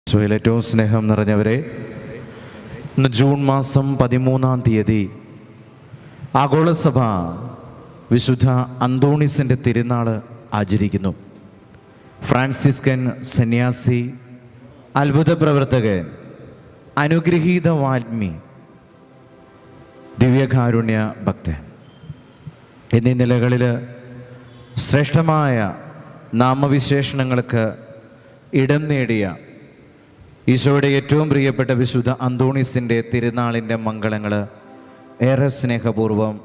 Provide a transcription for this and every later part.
ഏറ്റവും സ്നേഹം നിറഞ്ഞവരെ, ഇന്ന് ജൂൺ മാസം 13-ാം തീയതി ആഗോളസഭ വിശുദ്ധ അന്തോണീസിൻ്റെ തിരുനാൾ ആചരിക്കുന്നു. ഫ്രാൻസിസ്കൻ സന്യാസി, അത്ഭുത പ്രവർത്തകൻ, അനുഗ്രഹീത വാഗ്മി, ദിവ്യകാരുണ്യ ഭക്തൻ എന്നീ നിലകളിൽ ശ്രേഷ്ഠമായ നാമവിശേഷണങ്ങൾക്ക് ഇടം നേടിയ ഈശോയുടെ ഏറ്റവും പ്രിയപ്പെട്ട വിശുദ്ധ അന്തോണീസിൻ്റെ തിരുനാളിൻ്റെ മംഗളങ്ങൾ ഏറെ സ്നേഹപൂർവ്വം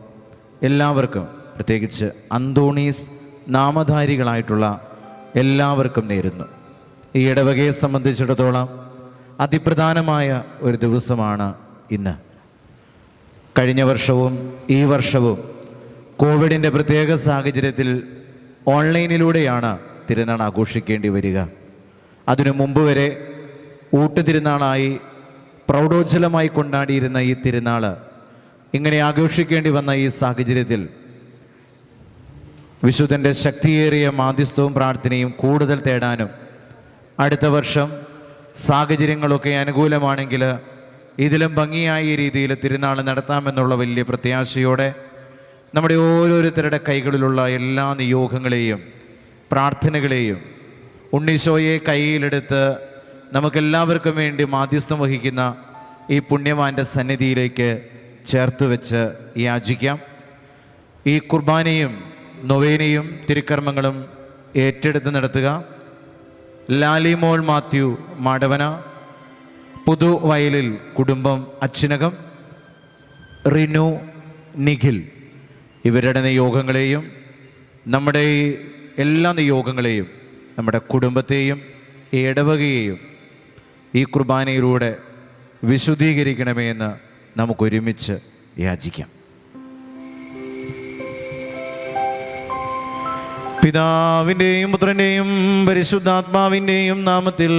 എല്ലാവർക്കും, പ്രത്യേകിച്ച് അന്തോണീസ് നാമധാരികളായിട്ടുള്ള എല്ലാവർക്കും നേരുന്നു. ഈ ഇടവകയെ സംബന്ധിച്ചിടത്തോളം അതിപ്രധാനമായ ഒരു ദിവസമാണ് ഇന്ന്. കഴിഞ്ഞ വർഷവും ഈ വർഷവും കോവിഡിൻ്റെ പ്രത്യേക സാഹചര്യത്തിൽ ഓൺലൈനിലൂടെയാണ് തിരുനാൾ ആഘോഷിക്കേണ്ടി വരിക. അതിനു മുമ്പ് വരെ ഊട്ടുതിരുനാളായി പ്രൗഢോജ്വലമായി കൊണ്ടാടിയിരുന്ന ഈ തിരുനാൾ ഇങ്ങനെ ആഘോഷിക്കേണ്ടി വന്ന ഈ സാഹചര്യത്തിൽ വിശുദ്ധൻ്റെ ശക്തിയേറിയ മാധ്യസ്ഥവും പ്രാർത്ഥനയും കൂടുതൽ തേടാനും, അടുത്ത വർഷം സാഹചര്യങ്ങളൊക്കെ അനുകൂലമാണെങ്കിൽ ഇതിലും ഭംഗിയായ രീതിയിൽ തിരുനാൾ നടത്താമെന്നുള്ള വലിയ പ്രത്യാശയോടെ നമ്മുടെ ഓരോരുത്തരുടെ കൈകളിലുള്ള എല്ലാ നിയോഗങ്ങളെയും പ്രാർത്ഥനകളെയും ഉണ്ണീശോയെ കയ്യിലെടുത്ത് നമുക്കെല്ലാവർക്കും വേണ്ടി മാധ്യസ്ഥം വഹിക്കുന്ന ഈ പുണ്യവാൻ്റെ സന്നിധിയിലേക്ക് ചേർത്ത് വെച്ച് യാചിക്കാം. ഈ കുർബാനയും നൊവേനയും തിരുക്കർമ്മങ്ങളും ഏറ്റെടുത്ത് നടത്തുക. ലാലിമോൾ മാത്യു മാടവന, പുതുവയലിൽ കുടുംബം അച്ഛനകം, റിനു, നിഖിൽ, ഇവരുടെ നിയോഗങ്ങളെയും നമ്മുടെ എല്ലാ നിയോഗങ്ങളെയും നമ്മുടെ കുടുംബത്തെയും ഇടവകയെയും ഈ കുർബാനയിലൂടെ വിശുദ്ധീകരിക്കണമേ എന്ന് നമുക്കൊരുമിച്ച് യാചിക്കാം. പിതാവിൻ്റെയും പുത്രൻ്റെയും പരിശുദ്ധാത്മാവിൻ്റെയും നാമത്തിൽ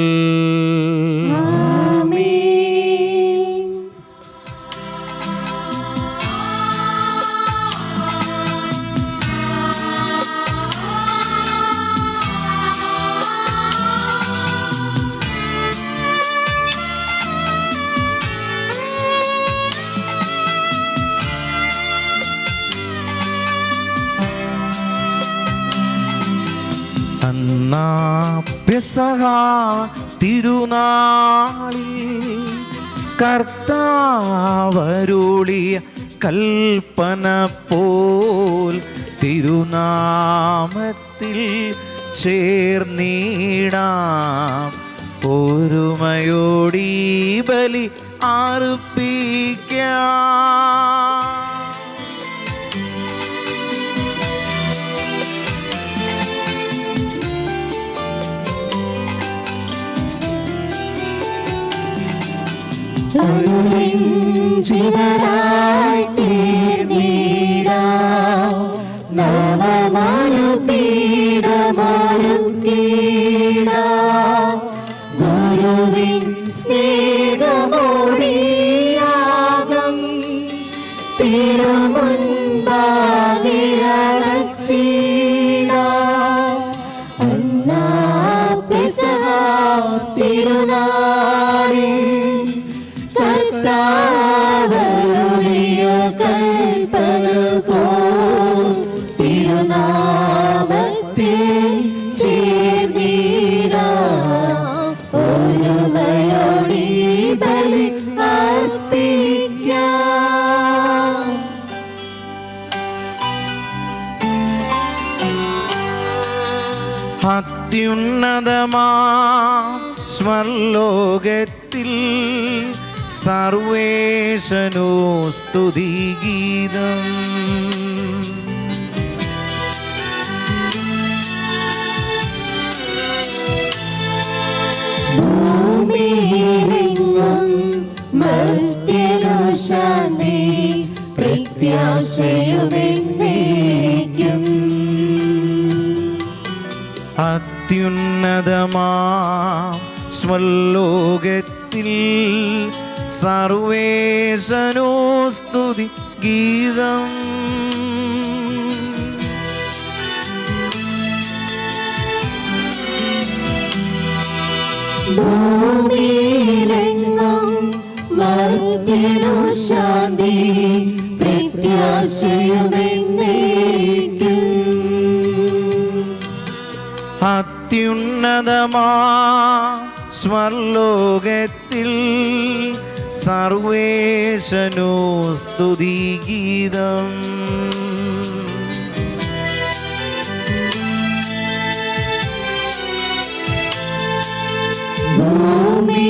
പെസഹ തിരുനാളിൽ കർത്താവരുളിയ കൽപ്പന പോൽ തിരുനാമത്തിൽ ചേർന്നിടാം. ഒരുമയോടീ ബലി അർപ്പിക്കാം. ജീവനായി തീർന്നിടാം, നവമാനു പീഠമൊരുക്കിടാം. ഗുരുവിൻ സ്നേഹമോടിയാകം തിരുമുൻപാകെ അണച്ചിടാം. അന്നാ പെസഹ തിരുനാളിൽ കർത്താവരുളിയ കൽപ്പന പോൽ തിരുനാമത്തിൽ ചേർന്നിടാം. ഒരുമയോടീ ബലി അർപ്പിക്കാം. അത്യുന്നതമാ സ്വർലോകത്തിൽ സർവേശനോ സ്തുതിഗീതം. ഭൂമിയിലെങ്ങും മർത്യനു ശാന്തി, പ്രത്യാശയുമെന്നേക്കും. അത്യുന്നതമാ സ്വർലോകത്തിൽ സർവേശനോ സ്തുതി ഗീതം. ഭൂമിയിലെങ്ങും മർത്യനു ശാന്തി, പ്രത്യാശയുമെന്നേക്കും. അത്യുന്നതമാ സ്വർലോകത്തിൽ സർവേശനോ സ്തുതിഗീതം.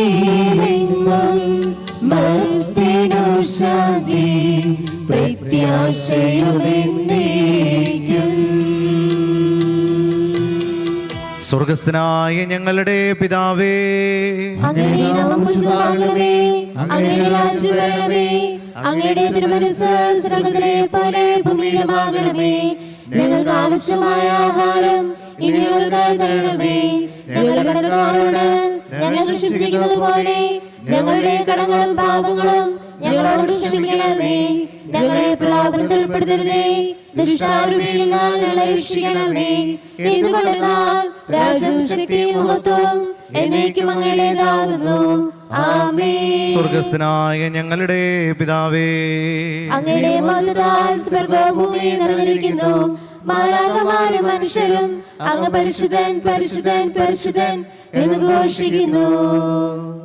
ഭൂമിയിലെങ്ങും മർത്യനു ശാന്തി, പ്രത്യാശയുമെന്നേക്കും. സ്വർഗസ്ഥനായ ഞങ്ങളുടെ പിതാവേ, അങ്ങയുടെ നാമം പൂജിതമാകണമേ, അങ്ങയുടെ രാജ്യം വരണമേ, അങ്ങയുടെ തിരുമനസ്സ് സ്വർഗ്ഗത്തിലെ പോലെ ഭൂമിയിലുമാകണമേ. ഞങ്ങൾക്ക് ആവശ്യമായ ആഹാരം ഇനി ഞങ്ങൾക്കായി തരണമേ. ഞങ്ങളുടെ കടക്കാരോട് ഞങ്ങൾ ശിക്ഷിക്കുന്നത് പോലെ ഞങ്ങളുടെ കടങ്ങളും പാപങ്ങളും ഞങ്ങളോട് ക്ഷമിക്കണമേ. ഞങ്ങളെ പ്രലോഭനത്തിൽ ഉൾപ്പെടുത്തരുതേ, ദുഷ്ടാരൂപിയിൽ നിന്ന് ഞങ്ങളെ രക്ഷിക്കണമേ. എന്തുകൊണ്ടെന്നാൽ രാജ്യവും ശക്തിയും മഹത്വവും എന്നേക്കും അങ്ങയുടേതാകുന്നു. ആമേൻ. സ്വർഗസ്ഥനായ ഞങ്ങളുടെ പിതാവേ, അങ്ങയുടെ മഹത്വത്താൽ സ്വർഗ്ഗവും ഭൂമിയും നിറഞ്ഞിരിക്കുന്നു. മാലാഖമാരും മനുഷ്യരും അങ്ങ് പരിശുദ്ധൻ പരിശുദ്ധൻ പരിശുദ്ധൻ എന്ന് ഘോഷിക്കുന്നു.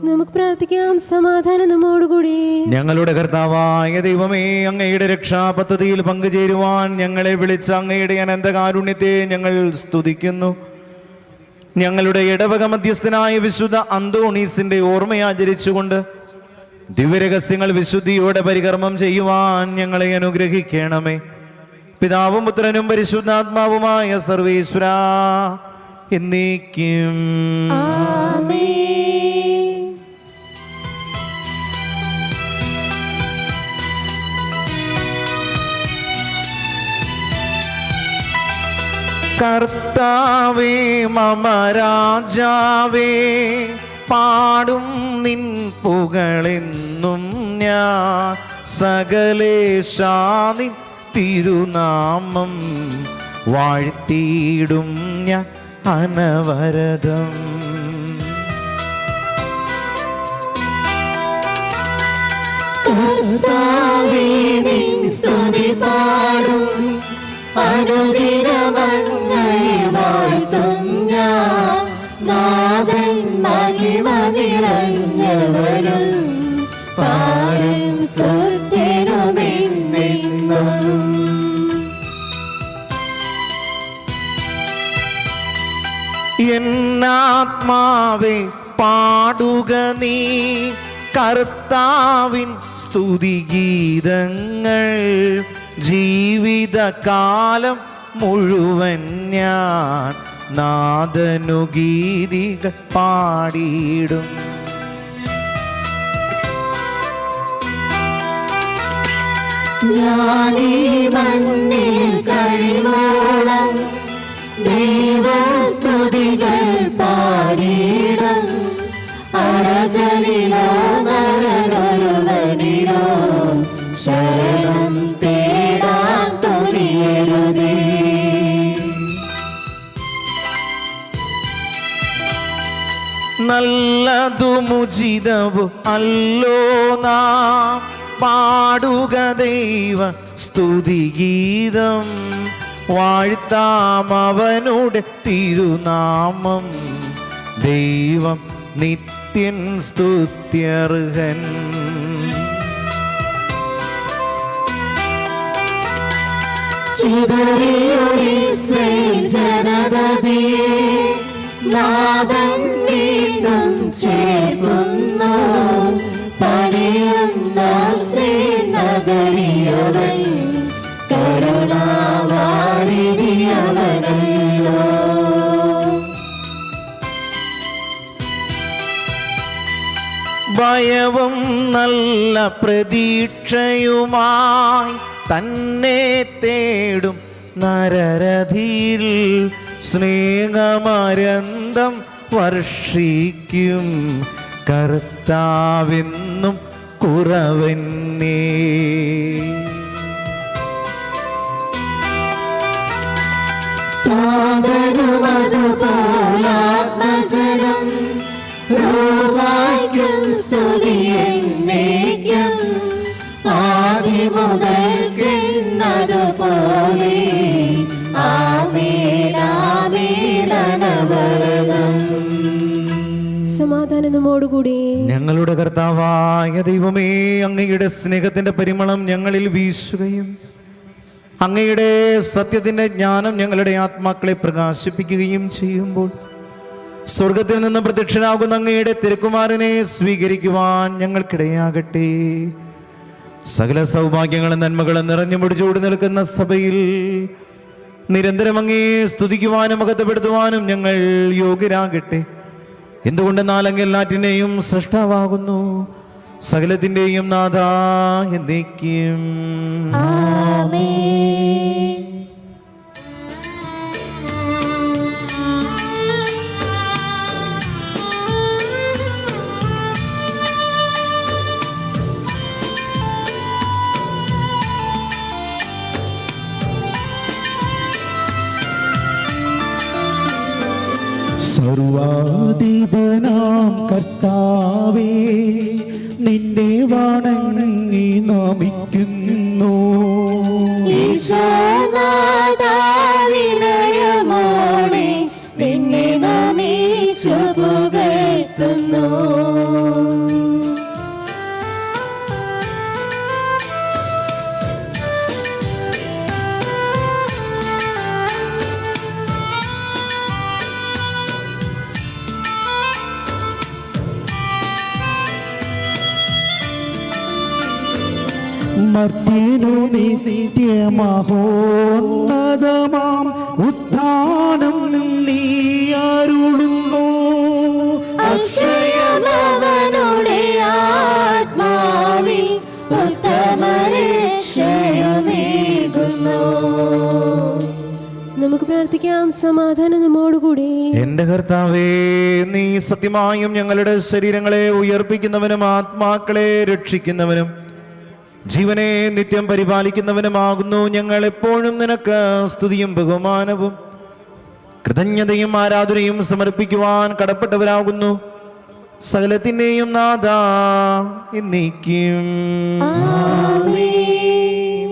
നമുക്ക് പ്രാർത്ഥിക്കാം. സമാധാനം നമ്മോടുകൂടി. ഞങ്ങളുടെ കർത്താവായ ദൈവമേ, അങ്ങയുടെ രക്ഷാപദ്ധതിയിൽ പങ്കുചേരുവാൻ ഞങ്ങളെ വിളിച്ച അങ്ങയുടെ അനന്തകാരുണ്യത്തെ ഞങ്ങൾ സ്തുതിക്കുന്നു. ഞങ്ങളുടെ ഇടവക മധ്യസ്ഥനായ വിശുദ്ധ അന്തോണീസിന്റെ ഓർമ്മയാചരിച്ചുകൊണ്ട് ദിവ്യരഹസ്യങ്ങൾ വിശുദ്ധിയോടെ പരികർമ്മം ചെയ്യുവാൻ ഞങ്ങളെ അനുഗ്രഹിക്കണമേ. പിതാവും പുത്രനും പരിശുദ്ധാത്മാവുമായ സർവേശ്വരാ എന്നേക്കും. ആമേൻ. കർത്താവേ മമ രാജാവേ, പാടും നിൻ പുകളെന്നും ഞാൻ. സകലേശാ നിൻ തിരുനാമം വാഴ്ത്തിയിടും ഞാൻ അനവരതം. കർത്താവേ നിൻ സ്തുതി പാടും, അനുദിനമങ്ങയെ വാഴ്ത്തും ഞാൻ. നാഥൻ മഹിമ നിറഞ്ഞവരും പാരും സ്തുത്യനുമെന്നെന്നും. എന്നാത്മാവേ പാടുക നീ കർത്താവിൻ സ്തുതിഗീതങ്ങൾ. ജീവിതകാലം മുഴുവൻ ഞാൻ നാദനുഗീതികൾ പാടിയിടും. ഞാനീ മണ്ണിൽ കഴിവോളം ദൈവസ്തുതികൾ പാടിയിടും. അരജലിലോ നരനൊരുവനിലോ ശരണം തേടാൻ തുനിയരുതേ. നല്ലതുമുചിതവു അല്ലോ നാം പാടുക ദൈവ സ്തുതിഗീതം. വാഴ്ത്താം അവനുടെ തിരുനാമം. ദൈവം നിത്യൻ സ്തുത്യർഹൻ. ചിതറിയൊരിസ്രായേൽ ജനതയെ നാഥൻ വീണ്ടും ചേർക്കുന്നു. പണിയുന്ന ശ്രീനഗരിയവൻ കരുണാവാരിധിയവനല്ലോ. ഭയവും നല്ല പ്രതീക്ഷയുമായി തന്നെ തേടും നരരഥിയിൽ സ്നേഹമരന്തം വർഷിക്കും. കർത്താവെന്നും കുറവന്നേ. അതുപോലാത്മജനം റോഹായ്ക്കും സ്തുതിയെന്നേക്കും. ആദിമുതൽക്കെന്നതുപോലെ ആമേൻ ആമേൻ അനവരതം. സമാധാനം നമ്മോടുകൂടി. ഞങ്ങളുടെ കർത്താവായ ദൈവമേ, അങ്ങയുടെ സ്നേഹത്തിന്റെ പരിമളം ഞങ്ങളിൽ വീശുകയും അങ്ങയുടെ സത്യത്തിന്റെ ജ്ഞാനം ഞങ്ങളുടെ ആത്മാക്കളെ പ്രകാശിപ്പിക്കുകയും ചെയ്യുമ്പോൾ സ്വർഗത്തിൽ നിന്ന് പ്രത്യക്ഷനാകുന്ന അങ്ങയുടെ തിരുക്കുമാരനെ സ്വീകരിക്കുവാൻ ഞങ്ങൾക്കിടയാകട്ടെ. സകല സൗഭാഗ്യങ്ങളും നന്മകളും നിറഞ്ഞു മുടിച്ചോടി നിൽക്കുന്ന സഭയിൽ നിരന്തരം അങ്ങയെ സ്തുതിക്കുവാനും മഹത്വപ്പെടുത്തുവാനും ഞങ്ങൾ യോഗ്യരാകട്ടെ. എന്തുകൊണ്ടെന്നാൽ അങ്ങ് എല്ലാറ്റിനെയും സൃഷ്ടാവാകുന്നു, സകലത്തിന്റെയും നാഥ എന്നേക്കും. ആമേൻ. സർവാധിപനാം കർത്താവേ, നിന്നെ വണങ്ങി നമിക്കുന്നു. ഈശോനാഥാവിലയമോടെ നിന്നെ നമിച്ചു പുകഴ്ത്തുന്നു. മർത്യനു നിത്യമഹോന്നതമാം ഉത്ഥാനം നീ അരുളുന്നു. അക്ഷയമവനുടെ ആത്മാവിൽ ഉത്തമരക്ഷയമേകുന്നു. നമുക്ക് പ്രാർത്ഥിക്കാം. സമാധാനം നമ്മോടുകൂടി. എന്റെ കർത്താവേ, നീ സത്യമായും ഞങ്ങളുടെ ശരീരങ്ങളെ ഉയർപ്പിക്കുന്നവനും ആത്മാക്കളെ രക്ഷിക്കുന്നവനും ജീവനെ നിത്യം പരിപാലിക്കുന്നവനുമാകുന്നു. ഞങ്ങൾ എപ്പോഴും നിനക്ക് സ്തുതിയും ബഹുമാനവും കൃതജ്ഞതയും ആരാധനയും സമർപ്പിക്കുവാൻ കടപ്പെട്ടവരാകുന്നു. സകലത്തിന്റെയും നാഥാ എന്നേക്കും. ആമേൻ.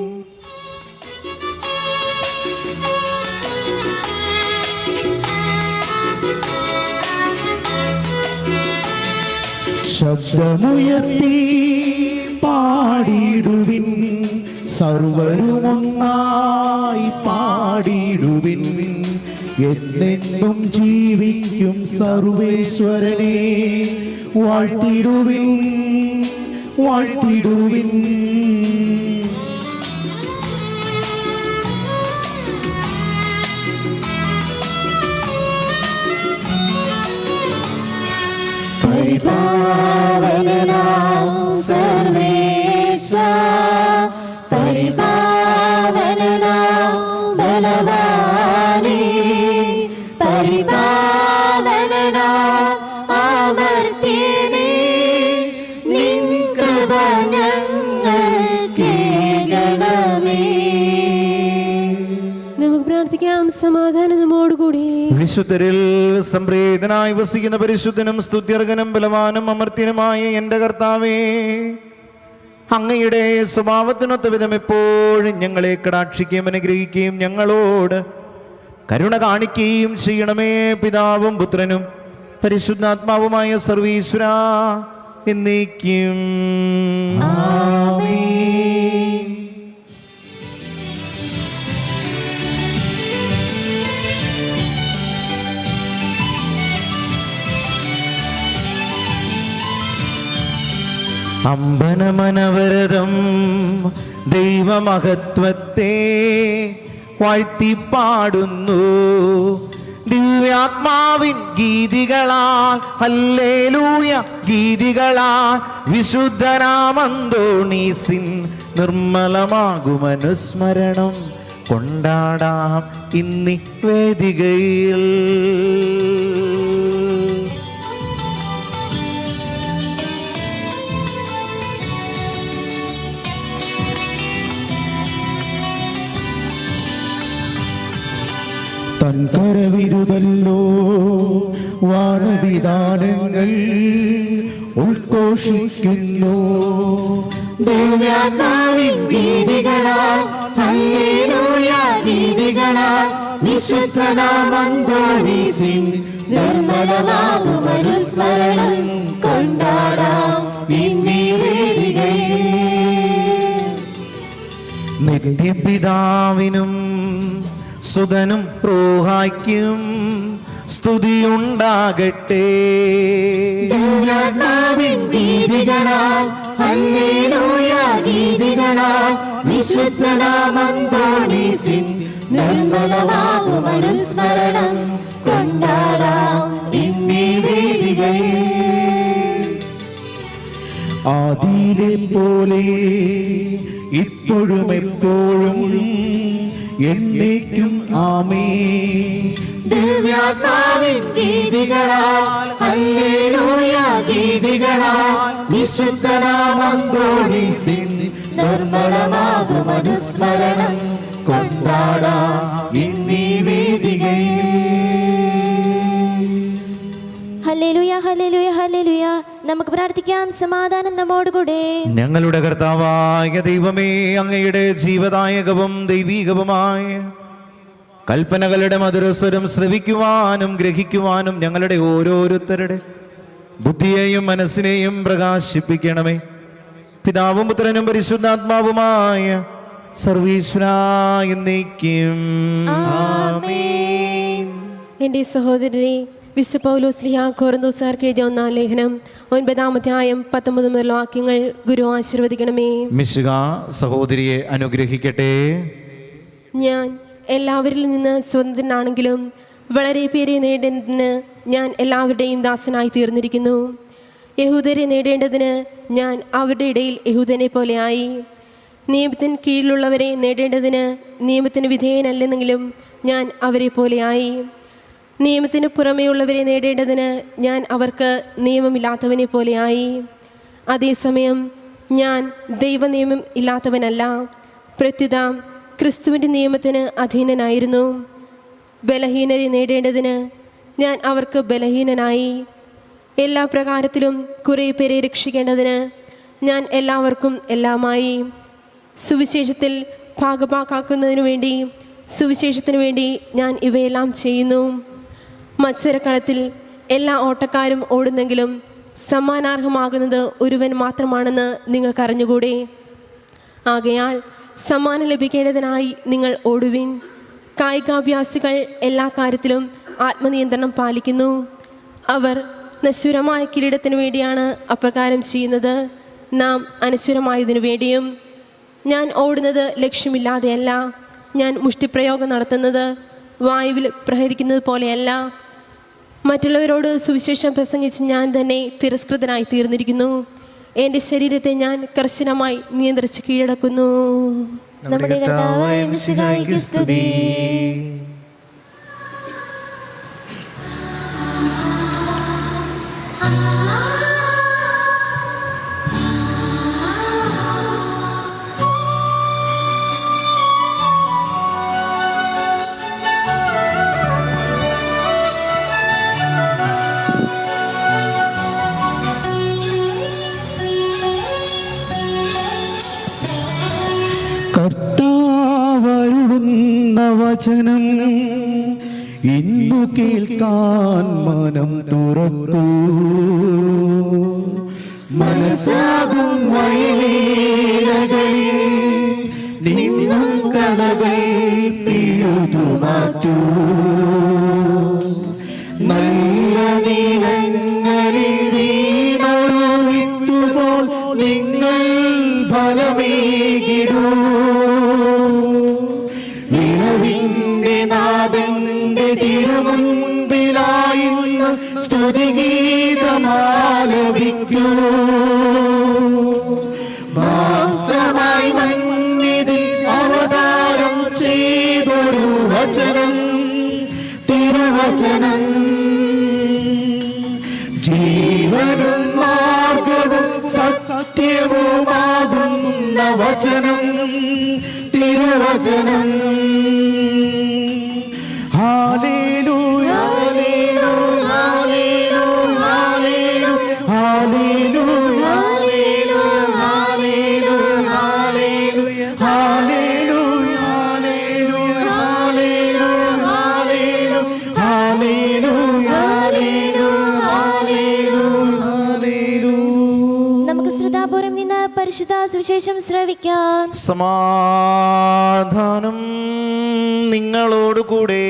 ശബ്ദമുയർത്തി പാടിടുവിൻ, സർവരുമൊന്നായി പാടിടുവിൻ. എന്നെന്നും ജീവിക്കും സർവേശ്വരനെ വാഴ്ത്തിടുവിൻ, വാഴ്ത്തിടുവിൻ. പരിപാവനനാം സർവേശ, പരിപാവനനാം ബലവാനേ, പരിപാവനനാം അമർത്യനേ, നിൻ കൃപ ഞങ്ങൾക്കേകണമേ. നമുക്ക് പ്രാർത്ഥിക്കാം. സമാധാനം നമ്മോടുകൂടി. വിശുദ്ധരിൽ സംപ്രീതനായി വസിക്കുന്ന പരിശുദ്ധനും സ്തുത്യർഹനും ബലവാനും അമർത്യനുമായ എന്റെ കർത്താവേ, അങ്ങയുടെ സ്വഭാവത്തിനൊത്ത വിധം എപ്പോഴും ഞങ്ങളെ കടാക്ഷിക്കുകയും അനുഗ്രഹിക്കുകയും ഞങ്ങളോട് കരുണ കാണിക്കുകയും ചെയ്യണമേ. പിതാവും പുത്രനും പരിശുദ്ധാത്മാവുമായ സർവീശ്വരാ എന്നേക്കും. ആമേൻ. അമ്പനമനവരതം ദൈവമഹത്വത്തെ വാഴ്ത്തിപ്പാടുന്നു. ദിവ്യാത്മാവിൻ ഗീതികളാൽ ഹല്ലേലൂയ ഗീതികളാൽ വിശുദ്ധനാമന്തോണീസിൻ നിർമ്മലമാകുമനുസ്മരണം കൊണ്ടാടാം ഇന്നീ വേദികയിൽ. തൻ കരവിരുതല്ലോ വാനവിധാനങ്ങൾ ഉദ്ഘോഷിക്കുന്നു. ദിവ്യാത്മാവിൻ ഗീതികളാൽ ഹല്ലേലൂയ ഗീതികളാൽ വിശുദ്ധനാമന്തോണീസിൻ നിർമ്മലമാകുമനുസ്മരണം കൊണ്ടാടാം ഇന്നീ വേദികയിൽ. നിത്യപിതാവിനും സുതനും റൂഹായ്ക്കും സ്തുതിയുണ്ടാകട്ടെ. ദിവ്യാത്മാവിൻ ഗീതികളാൽ ഹല്ലേലൂയ ഗീതികളാൽ വിശുദ്ധനാമന്തോണീസിൻ നിർമ്മലമാകുമനുസ്മരണം കൊണ്ടാടാം ഇന്നീ വേദികയിൽ. ആദിയിലെ പോലെ ഇപ്പോഴും എപ്പോഴും എന്നേക്കും ആമേൻ. ദിവ്യാത്മാവിൻ ഗീതികളാൽ ഹല്ലേലൂയ ഗീതികളാൽ വിശുദ്ധനാമന്തോണീസിൻ നിർമ്മലമാകുമനുസ്മരണം കൊണ്ടാടാം ഇന്നീ വേദികയിൽ. Hallelujah hallelujah hallelujah. നമുക്ക് പ്രാർത്ഥിക്കാം. സമാധാനം നമ്മോടുകൂടെ. ഞങ്ങളുടെ കർത്താവായ ദൈവമേ, അങ്ങയുടെ ജീവദായകവും ദൈവീകവുമായ കൽപ്പനകളുടെ മധുരസ്വരം ശ്രവിക്കുവാനും ഗ്രഹിക്കുവാനും ഞങ്ങളുടെ ഓരോരുത്തരുടെ ബുദ്ധിയെയും മനസ്സിനെയും പ്രകാശിപ്പിക്കണമേ. പിതാവും പുത്രനും പരിശുദ്ധാത്മാവുമായ സർവീശ്വരാ എന്നേക്കും. ആമേൻ. എൻ്റെ സഹോദരരെ, വിശുദ്ധ പൗലോസ് ശ്ലീഹ കൊരിന്തോസ്യർക്ക് എഴുതിയ 1-ാം ലേഖനം 9-ാം അധ്യായം 19 മുതലുള്ള വാക്യങ്ങൾ ഗുരു ആശീർവദിക്കണമേ. മിശിഹ സഹോദരിയെ അനുഗ്രഹിക്കട്ടെ. ഞാൻ എല്ലാവരിൽ നിന്ന് സ്വതന്ത്രനാണെങ്കിലും വളരെ പേരെ നേടേണ്ടതിന് ഞാൻ എല്ലാവരുടെയും ദാസനായി തീർന്നിരിക്കുന്നു. യഹൂദരെ നേടേണ്ടതിന് ഞാൻ അവരുടെ ഇടയിൽ യഹൂദനെ പോലെയായി. നിയമത്തിന് കീഴിലുള്ളവരെ നേടേണ്ടതിന് നിയമത്തിന് വിധേയനല്ലെന്നെങ്കിലും ഞാൻ അവരെ പോലെയായി. നിയമത്തിന് പുറമേയുള്ളവരെ നേടേണ്ടതിന് ഞാൻ അവർക്ക് നിയമമില്ലാത്തവനെ പോലെയായി. അതേസമയം ഞാൻ ദൈവനിയമം ഇല്ലാത്തവനല്ല, പ്രത്യുത ക്രിസ്തുവിൻ്റെ നിയമത്തിന് അധീനനായിരുന്നു. ബലഹീനരെ നേടേണ്ടതിന് ഞാൻ അവർക്ക് ബലഹീനനായി. എല്ലാ പ്രകാരത്തിലും കുറേ പേരെ രക്ഷിക്കേണ്ടതിന് ഞാൻ എല്ലാവർക്കും എല്ലാമായി. സുവിശേഷത്തിൽ ഭാഗഭാക്കാക്കുന്നതിനു വേണ്ടി സുവിശേഷത്തിനു വേണ്ടി ഞാൻ ഇവയെല്ലാം ചെയ്യുന്നു. മത്സരക്കളത്തിൽ എല്ലാ ഓട്ടക്കാരും ഓടുന്നെങ്കിലും സമ്മാനാർഹമാകുന്നത് ഒരുവൻ മാത്രമാണെന്ന് നിങ്ങൾക്കറിഞ്ഞുകൂടെ? ആകയാൽ സമ്മാനം ലഭിക്കേണ്ടതിനായി നിങ്ങൾ ഓടുവിൻ. കായികാഭ്യാസികൾ എല്ലാ കാര്യത്തിലും ആത്മനിയന്ത്രണം പാലിക്കുന്നു. അവർ നശ്വരമായ കിരീടത്തിനു വേണ്ടിയാണ് അപ്രകാരം ചെയ്യുന്നത്, നാം അനശ്വരമായതിനു വേണ്ടിയും. ഞാൻ ഓടുന്നത് ലക്ഷ്യമില്ലാതെയല്ല, ഞാൻ മുഷ്ടിപ്രയോഗം നടത്തുന്നത് വായുവിൽ പ്രഹരിക്കുന്നത് പോലെയല്ല. മറ്റുള്ളവരോട് സുവിശേഷം പ്രസംഗിച്ച് ഞാൻ തന്നെ തിരസ്കൃതനായി തീർന്നിരിക്കുന്നു. എൻ്റെ ശരീരത്തെ ഞാൻ കർശനമായി നിയന്ത്രിച്ച് കീഴടക്കുന്നു. നമ്മുടെ കർത്താവായ മിശിഹായ്ക്ക് സ്തുതി. കർത്താവരുളുന്ന വചനം ഇന്നു കേൾക്കാൻ മനം തുറക്കൂ. മനസ്സാകും വയലേലകളിൽ നിന്നും കളകൾ പിഴുതു മാറ്റൂ. നല്ല നീളങ്ങളിൽ വീണൊരു വിത്തുപോൽ നിങ്ങൾ ഫലമേകിടൂ. വിളവിന്റെ നാഥന്റെ തിരുമുൻപിലായിന്ന് സ്തുതിഗീതമാലപിക്കൂ. മാംസമായി മണ്ണിതിൽ അവതാരം ചെയ്തൊരു വചനം, തിരുവചനം. ജീവനും മാർഗവും സത്യവുമാകുന്ന വചനം, തിരുവചനം. Hallelujah hallelujah hallelujah hallelujah hallelujah hallelujah hallelujah നമുക്ക് ശ്രദ്ധാപൂർവം നിന്ന് പരിശുദ്ധ സുവിശേഷം ശ്രവിക്കാം. സമാധാനം നിങ്ങളോടുകൂടെ.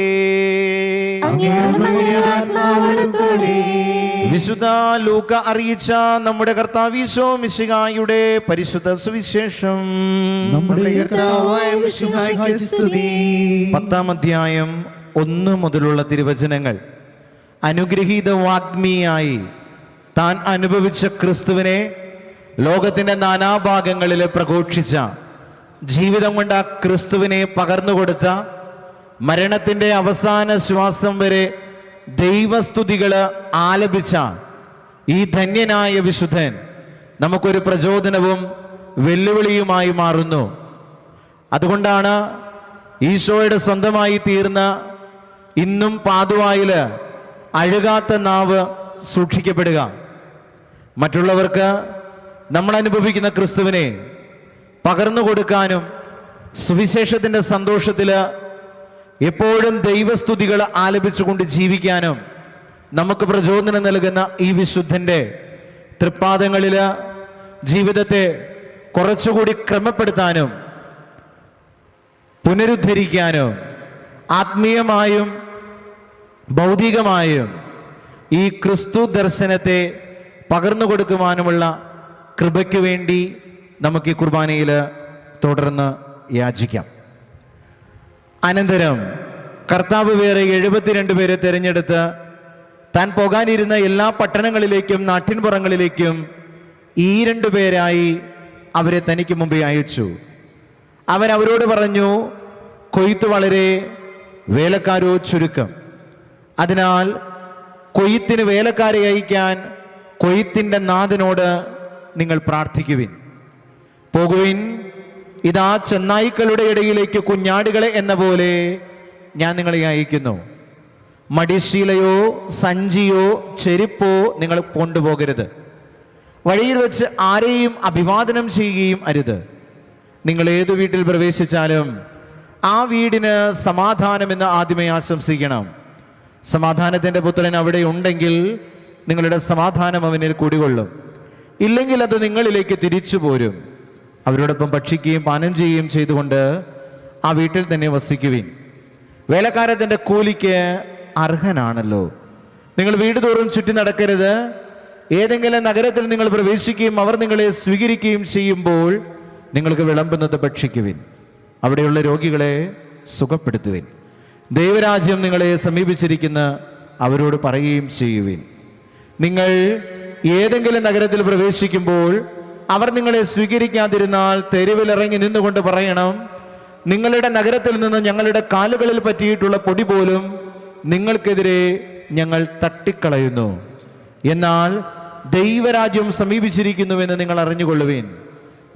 വിശുദ്ധ ലൂക്ക അറിയിച്ച നമ്മുടെ കർത്താവ് ഈശോ മിശിഹായുടെ പരിശുദ്ധ സുവിശേഷം. നമ്മുടെ കർത്താവായ മിശിഹായ്ക്ക് സ്തുതി. 10-ാം അധ്യായം 1 മുതലുള്ള തിരുവചനങ്ങൾ. അനുഗ്രഹീത വാഗ്മിയായി താൻ അനുഭവിച്ച ക്രിസ്തുവിനെ ലോകത്തിൻ്റെ നാനാഭാഗങ്ങളിൽ പ്രഘോഷിച്ച, ജീവിതം കൊണ്ട് ആ ക്രിസ്തുവിനെ പകർന്നുകൊടുത്ത, മരണത്തിൻ്റെ അവസാന ശ്വാസം വരെ ദൈവസ്തുതികൾ ആലപിച്ച ഈ ധന്യനായ വിശുദ്ധൻ നമുക്കൊരു പ്രചോദനവും വെല്ലുവിളിയുമായി മാറുന്നു. അതുകൊണ്ടാണ് ഈശോയുടെ സ്വന്തമായി തീർന്ന ഇന്നും പാതുവായിൽ അഴുകാത്ത നാവ് സൂക്ഷിക്കപ്പെടുക. മറ്റുള്ളവർക്ക് നമ്മൾ അനുഭവിക്കുന്ന ക്രിസ്തുവിനെ പകർന്നു കൊടുക്കാനും സുവിശേഷത്തിൻ്റെ സന്തോഷത്തിൽ എപ്പോഴും ദൈവസ്തുതികൾ ആലപിച്ചുകൊണ്ട് ജീവിക്കാനും നമുക്ക് പ്രചോദനം നൽകുന്ന ഈ വിശുദ്ധൻ്റെ തൃപ്പാദങ്ങളിൽ ജീവിതത്തെ കുറച്ചുകൂടി ക്രമപ്പെടുത്താനും പുനരുദ്ധരിക്കാനും ആത്മീയമായും ഭൗതികമായും ഈ ക്രിസ്തു ദർശനത്തെ പകർന്നു കൊടുക്കുവാനുമുള്ള കൃപയ്ക്ക് വേണ്ടി നമുക്ക് ഈ കുർബാനയിൽ തുടർന്ന് യാചിക്കാം. അനന്തരം കർത്താവ് വേറെ 72 പേരെ തിരഞ്ഞെടുത്ത് താൻ പോകാനിരുന്ന എല്ലാ പട്ടണങ്ങളിലേക്കും നാട്ടിൻപുറങ്ങളിലേക്കും ഈ 2 പേരായി അവരെ തനിക്ക് മുമ്പേ അയച്ചു. അവൻ അവരോട് പറഞ്ഞു, കൊയ്ത്ത് വളരെ, വേലക്കാരോ ചുരുക്കം. അതിനാൽ കൊയ്ത്തിന് വേലക്കാരെ അയക്കാൻ കൊയ്ത്തിൻ്റെ നാഥനോട് നിങ്ങൾ പ്രാർത്ഥിക്കുവിൻ. പോകുവിൻ, ഇതാ ചെന്നായ്ക്കളുടെ ഇടയിലേക്ക് കുഞ്ഞാടുകളെ എന്ന പോലെ ഞാൻ നിങ്ങളെ അയക്കുന്നു. മടിശീലയോ സഞ്ചിയോ ചെരുപ്പോ നിങ്ങൾ കൊണ്ടുപോകരുത്. വഴിയിൽ വെച്ച് ആരെയും അഭിവാദനം ചെയ്യുകയും അരുത്. നിങ്ങൾ ഏതു വീട്ടിൽ പ്രവേശിച്ചാലും ആ വീടിന് സമാധാനമെന്ന് ആദ്യമേ ആശംസിക്കണം. സമാധാനത്തിൻ്റെ പുത്രൻ അവിടെ ഉണ്ടെങ്കിൽ നിങ്ങളുടെ സമാധാനം അവനിൽ കുടികൊള്ളും. ഇല്ലെങ്കിൽ അത് നിങ്ങളിലേക്ക് തിരിച്ചു പോരും. അവരോടൊപ്പം ഭക്ഷിക്കുകയും പാനം ചെയ്യുകയും ചെയ്തുകൊണ്ട് ആ വീട്ടിൽ തന്നെ വസിക്കുവിൻ. വേലക്കാരത്തിൻ്റെ കൂലിക്ക് അർഹനാണല്ലോ. നിങ്ങൾ വീട് തോറും ചുറ്റി നടക്കരുത്. ഏതെങ്കിലും നഗരത്തിൽ നിങ്ങൾ പ്രവേശിക്കുകയും അവർ നിങ്ങളെ സ്വീകരിക്കുകയും ചെയ്യുമ്പോൾ നിങ്ങൾക്ക് വിളമ്പുന്നത് ഭക്ഷിക്കുവിൻ. അവിടെയുള്ള രോഗികളെ സുഖപ്പെടുത്തുവിൻ. ദൈവരാജ്യം നിങ്ങളെ സമീപിച്ചിരിക്കുന്ന അവരോട് പറയുകയും ചെയ്യുവിൻ. നിങ്ങൾ ഏതെങ്കിലും നഗരത്തിൽ പ്രവേശിക്കുമ്പോൾ അവർ നിങ്ങളെ സ്വീകരിക്കാതിരുന്നാൽ തെരുവിലിറങ്ങി നിന്നുകൊണ്ട് പറയണം, നിങ്ങളുടെ നഗരത്തിൽ നിന്ന് ഞങ്ങളുടെ കാലുകളിൽ പറ്റിയിട്ടുള്ള പൊടി പോലും നിങ്ങൾക്കെതിരെ ഞങ്ങൾ തട്ടിക്കളയുന്നു. എന്നാൽ ദൈവരാജ്യം സമീപിച്ചിരിക്കുന്നുവെന്ന് നിങ്ങൾ അറിഞ്ഞുകൊള്ളുവിൻ.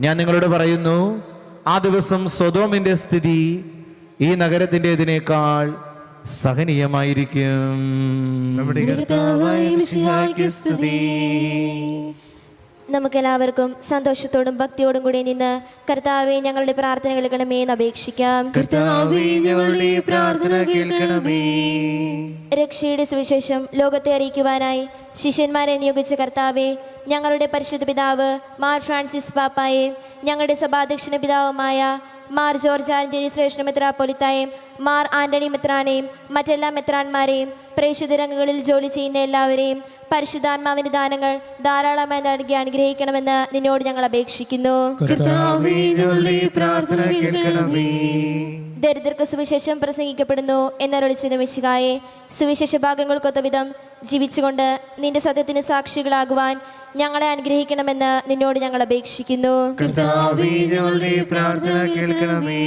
ഞാൻ നിങ്ങളോട് പറയുന്നു, ആ ദിവസം സൊദോമിൻ്റെ സ്ഥിതി ഈ നഗരത്തിൻ്റെതിനേക്കാൾ സഹനീയമായിരിക്കും. നമ്മുടെ കർത്താവായ മിശിഹായ്ക്ക് സ്തുതി. നമുക്കെല്ലാവർക്കും സന്തോഷത്തോടും ഭക്തിയോടും കൂടി നിന്ന് കർത്താവെ ഞങ്ങളുടെ പ്രാർത്ഥന കേൾക്കണമേ എന്ന് അപേക്ഷിക്കാം. കർത്താവേ, ഞങ്ങളുടെ പ്രാർത്ഥന കേൾക്കണമേ. രക്ഷയുടെ സുവിശേഷം ലോകത്തെ അറിയിക്കുവാനായി ശിഷ്യന്മാരെ നിയോഗിച്ച കർത്താവെ, ഞങ്ങളുടെ പരിശുദ്ധ പിതാവ് മാർ ഫ്രാൻസിസ് പാപ്പായെ, ഞങ്ങളുടെ സഭാധ്യക്ഷന പിതാവുമായ മാർ ജോർജ് ആന്റണി ശ്രേഷ്ഠ മെത്രാപ്പൊലിത്തായെയും മാർ ആന്റണി മെത്രാനെയും മറ്റെല്ലാ മെത്രാന്മാരെയും പ്രേക്ഷിതരംഗങ്ങളിൽ ജോലി ചെയ്യുന്ന എല്ലാവരെയും പരിശുദ്ധാത്മാവിന്റെ ദാനങ്ങൾ ധാരാളമായി നൽകി അനുഗ്രഹിക്കണമെന്ന് നിന്നോട് ഞങ്ങൾ അപേക്ഷിക്കുന്നു. കർത്താവേ, ഞങ്ങളുടെ പ്രാർത്ഥന കേൾക്കണമേ. ദരിദ്രർക്ക് സുവിശേഷം പ്രസംഗിക്കപ്പെടുന്നു എന്നരുളിച്ചത് മിശിഹായെ, സുവിശേഷ ഭാഗങ്ങൾക്കൊത്ത വിധം ജീവിച്ചുകൊണ്ട് നിന്റെ സത്യത്തിന് സാക്ഷികളാകുവാൻ ഞങ്ങളെ അനുഗ്രഹിക്കണമെന്ന് നിന്നോട് ഞങ്ങൾ അപേക്ഷിക്കുന്നു. കർത്താവേ, ഞങ്ങളുടെ പ്രാർത്ഥന കേൾക്കണമേ.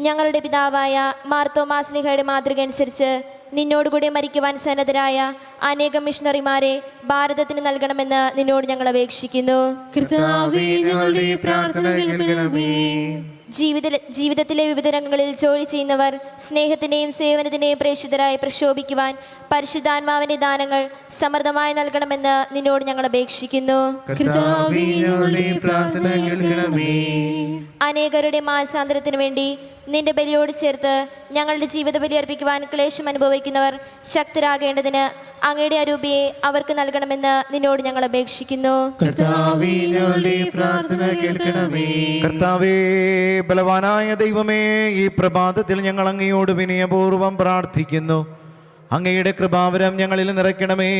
ഞങ്ങളുടെ പിതാവായ മാർ തോമാസ് ലീഹയുടെ മാതൃക അനുസരിച്ച് നിന്നോടുകൂടി മരിക്കുവാൻ സന്നദ്ധരായ അനേകം മിഷണറിമാരെ ഭാരതത്തിന് നൽകണമെന്ന് നിന്നോട് ഞങ്ങൾ അപേക്ഷിക്കുന്നു. കർത്താവേ, ഞങ്ങളുടെ പ്രാർത്ഥന കേൾക്കണമേ. ജീവിതത്തിലെ വിവിധ രംഗങ്ങളിൽ ജോലി ചെയ്യുന്നവർ സ്നേഹത്തിൻ്റെയും സേവനത്തിൻ്റെയും പ്രേക്ഷിതരായി പ്രക്ഷോഭിക്കുവാൻ പരിശുദ്ധാത്മാവിന്റെ ദാനങ്ങൾ സമൃദ്ധമായി നൽകണമെന്ന് നിന്നോട് ഞങ്ങൾ അപേക്ഷിക്കുന്നു. കർത്താവേ, ഞങ്ങളുടെ പ്രാർത്ഥന കേൾക്കണമേ. അനേകരുടെ മാനസാന്തരത്തിനു വേണ്ടി നിന്റെ ബലിയോട് ചേർത്ത് ഞങ്ങളുടെ ജീവിത ബലി അർപ്പിക്കുവാൻ ക്ലേശം അനുഭവിക്കുന്നവർ ശക്തരാകേണ്ടതിന് അങ്ങയുടെ അരൂപിയെ അവർക്ക് നൽകണമെന്ന് നിന്നോട് ഞങ്ങൾ അപേക്ഷിക്കുന്നു. കർത്താവേ, ഞങ്ങളുടെ പ്രാർത്ഥന കേൾക്കണമേ. കർത്താവേ, ബലവാനായ ദൈവമേ, ഈ പ്രഭാതത്തിൽ ഞങ്ങൾ അങ്ങയോട് വിനയപൂർവ്വം പ്രാർത്ഥിക്കുന്നു. അങ്ങയുടെ കൃപാവരം ഞങ്ങളിൽ നിറയ്ക്കണമേ.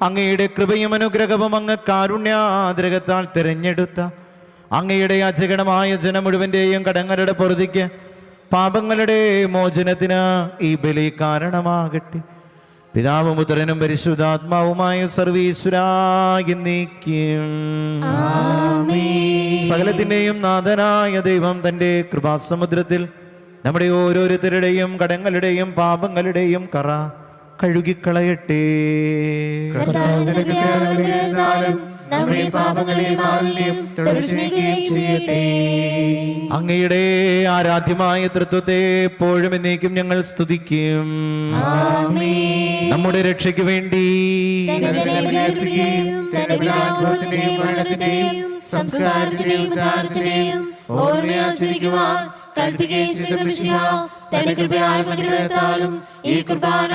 അങ്ങയുടെ കൃപയും അനുഗ്രഹവും അങ്ങ് കാരുണ്യാദ്രകത്താൽ തിരഞ്ഞെടുത്ത അങ്ങയുടെ അജഗണമായ ജനം മുഴുവൻ്റെയും കടങ്ങളുടെ പൊറുതിക്ക് പാപങ്ങളുടെ മോചനത്തിന് ഈ ബലി കാരണമാകട്ടെ. പിതാവും പുത്രനും പരിശുദ്ധാത്മാവുമായ സർവീശ്വരായി നീക്കും. സകലത്തിൻ്റെയും നാഥനായ ദൈവം തൻ്റെ കൃപാസമുദ്രത്തിൽ നമ്മുടെ ഓരോരുത്തരുടെയും കടങ്ങളുടെയും പാപങ്ങളുടെയും കറ കഴുകിക്കളയട്ടെ. നമ്മുടെ പാപങ്ങളെ മാലിന്യം തുടർച്ചയാക്കുകയും ചെയ്യട്ടെ. അങ്ങയുടെ ആരാധ്യമായ തൃത്വത്തെ എപ്പോഴും എന്നേക്കും ഞങ്ങൾ സ്തുതിക്കും. നമ്മുടെ രക്ഷയ്ക്ക് വേണ്ടി സംസ്കാരത്തിന്റെയും ഉദ്ധാരത്തിന്റെയും ഓർമ്മയാചരിക്കുവാൻ കൽപ്പിക്കുകയും ചെയ്ത മിശിഹാ തന്റെ കൃപയാലും അനുഗ്രഹത്താലും ഈ കുർബാന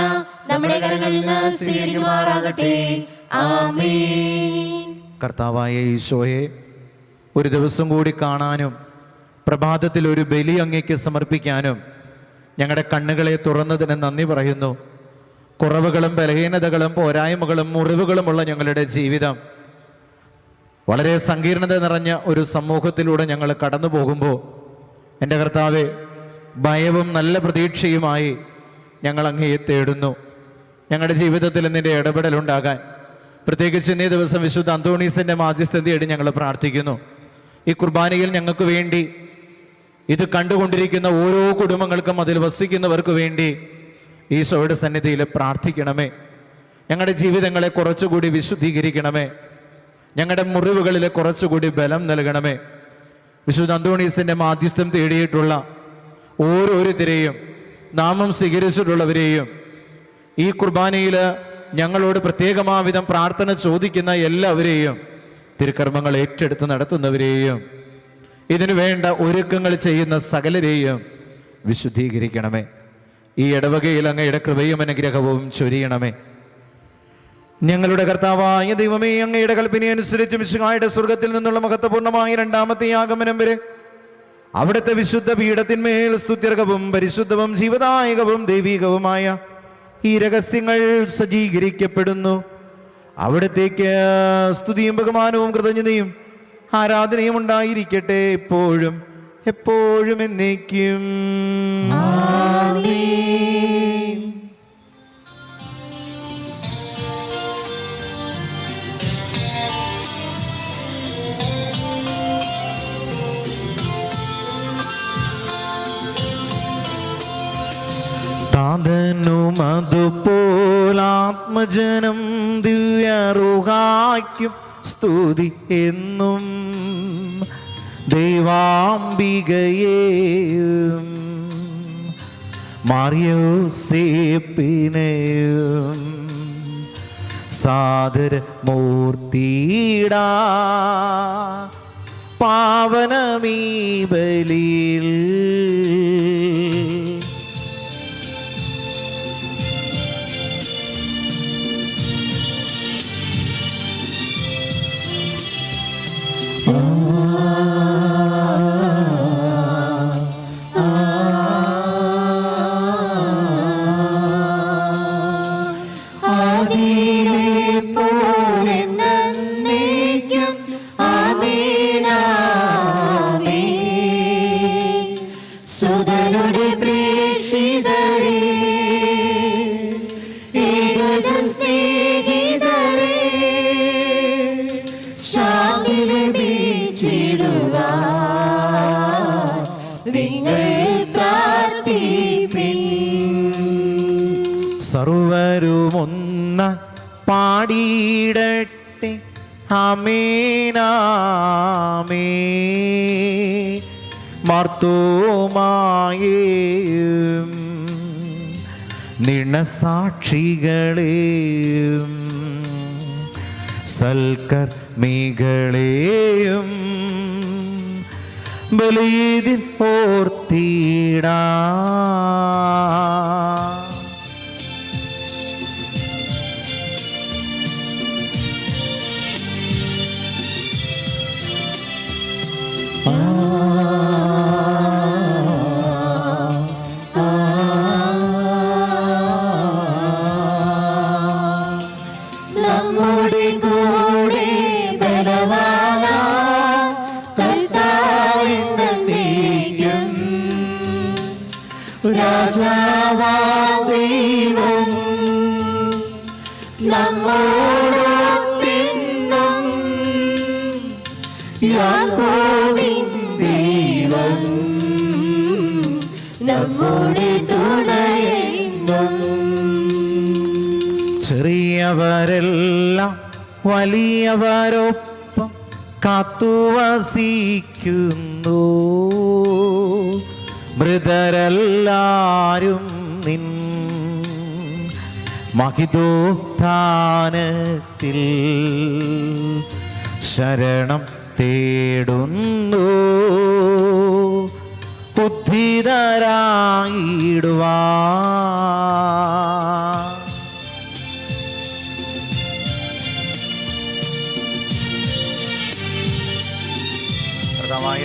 നമ്മുടെ കരങ്ങളിൽ നിന്ന് സ്വീകരിക്കുമാറാകട്ടെ. ആമേൻ. കർത്താവായ ഈശോയെ, ഒരു ദിവസം കൂടി കാണാനും പ്രഭാതത്തിൽ ഒരു ബലി അങ്ങേക്ക് സമർപ്പിക്കാനും ഞങ്ങളുടെ കണ്ണുകളെ തുറന്നതിന് നന്ദി പറയുന്നു. കുറവുകളും ബലഹീനതകളും പോരായ്മകളും മുറിവുകളുമുള്ള ഞങ്ങളുടെ ജീവിതം വളരെ സങ്കീർണത നിറഞ്ഞ ഒരു സമൂഹത്തിലൂടെ ഞങ്ങൾ കടന്നു പോകുമ്പോൾ എൻ്റെ കർത്താവെ, ഭയവും നല്ല പ്രതീക്ഷയുമായി ഞങ്ങൾ അങ്ങയെ തേടുന്നു. ഞങ്ങളുടെ ജീവിതത്തിൽ നിന്റെ ഇടപെടലുണ്ടാകാൻ പ്രത്യേകിച്ച് ഇന്നേ ദിവസം വിശുദ്ധ അന്തോണീസിൻ്റെ മാധ്യസ്ഥത തേടി ഞങ്ങൾ പ്രാർത്ഥിക്കുന്നു. ഈ കുർബാനയിൽ ഞങ്ങൾക്ക് വേണ്ടി, ഇത് കണ്ടുകൊണ്ടിരിക്കുന്ന ഓരോ കുടുംബങ്ങൾക്കും അതിൽ വസിക്കുന്നവർക്ക് വേണ്ടി ഈശോയുടെ സന്നിധിയിൽ പ്രാർത്ഥിക്കണമേ. ഞങ്ങളുടെ ജീവിതങ്ങളെ കുറച്ചുകൂടി വിശുദ്ധീകരിക്കണമേ. ഞങ്ങളുടെ മുറിവുകളിൽ കുറച്ചുകൂടി ബലം നൽകണമേ. വിശുദ്ധ അന്തോണീസിൻ്റെ മാധ്യസ്ഥം തേടിയിട്ടുള്ള ഓരോരുത്തരെയും, നാമം സ്വീകരിച്ചിട്ടുള്ളവരെയും, ഈ കുർബാനയിൽ ഞങ്ങളോട് പ്രത്യേകമാവിധം പ്രാർത്ഥന ചോദിക്കുന്ന എല്ലാവരെയും, തിരുക്കർമ്മങ്ങൾ ഏറ്റെടുത്ത് നടത്തുന്നവരെയും, ഇതിനു വേണ്ട ഒരുക്കങ്ങൾ ചെയ്യുന്ന സകലരെയും വിശുദ്ധീകരിക്കണമേ. ഈ ഇടവകയിൽ അങ്ങയുടെ കൃപയും അനുഗ്രഹവും ചൊരിയണമേ. ഞങ്ങളുടെ കർത്താവായ ദൈവമേ, അങ്ങയുടെ കൽപ്പനയനുസരിച്ച് മിശിഹായുടെ സ്വർഗത്തിൽ നിന്നുള്ള മഹത്വപൂർണ്ണമായ രണ്ടാമത്തെ ആഗമനം വരെ അവിടുത്തെ വിശുദ്ധ പീഠത്തിന്മേൽ സ്തുത്യർഹവും പരിശുദ്ധവും ജീവദായകവും ദൈവികവുമായ ഈ രഹസ്യങ്ങൾ സജ്ജീകരിക്കപ്പെടുന്നു. അവിടത്തേക്ക് സ്തുതിയും ബഹുമാനവും കൃതജ്ഞതയും ആരാധനയും ഉണ്ടായിരിക്കട്ടെ, എപ്പോഴും എപ്പോഴും എന്നേക്കും. താതനും അതുപോലാത്മജനം ദിവ്യറുഹായ്ക്കും സ്തുതി എന്നും, ദൈവാംബികയെയും മാർയോസേപ്പിനെയും സാദരമൂർത്തിയിടാ പാവനമീ ബലിയിൽ. സർവരുമൊന്ന പാടിയിടട്ടെ ആമേനാമേ. മാർത്തോമായേയും നിണസാക്ഷികളെയും സൽക്കർമ്മികളെയും ബലിയിൽ ഓർത്തിടാ. ചെറിയവരെല്ലാം വലിയവരൊപ്പം കാത്തുവസിക്കുന്നു. മൃതരെല്ലാരും നിൻ മഹിതോത്ഥാനത്തിൽ ശരണം തേടുന്നു. ഉദ്ധിതരായിടുവാ.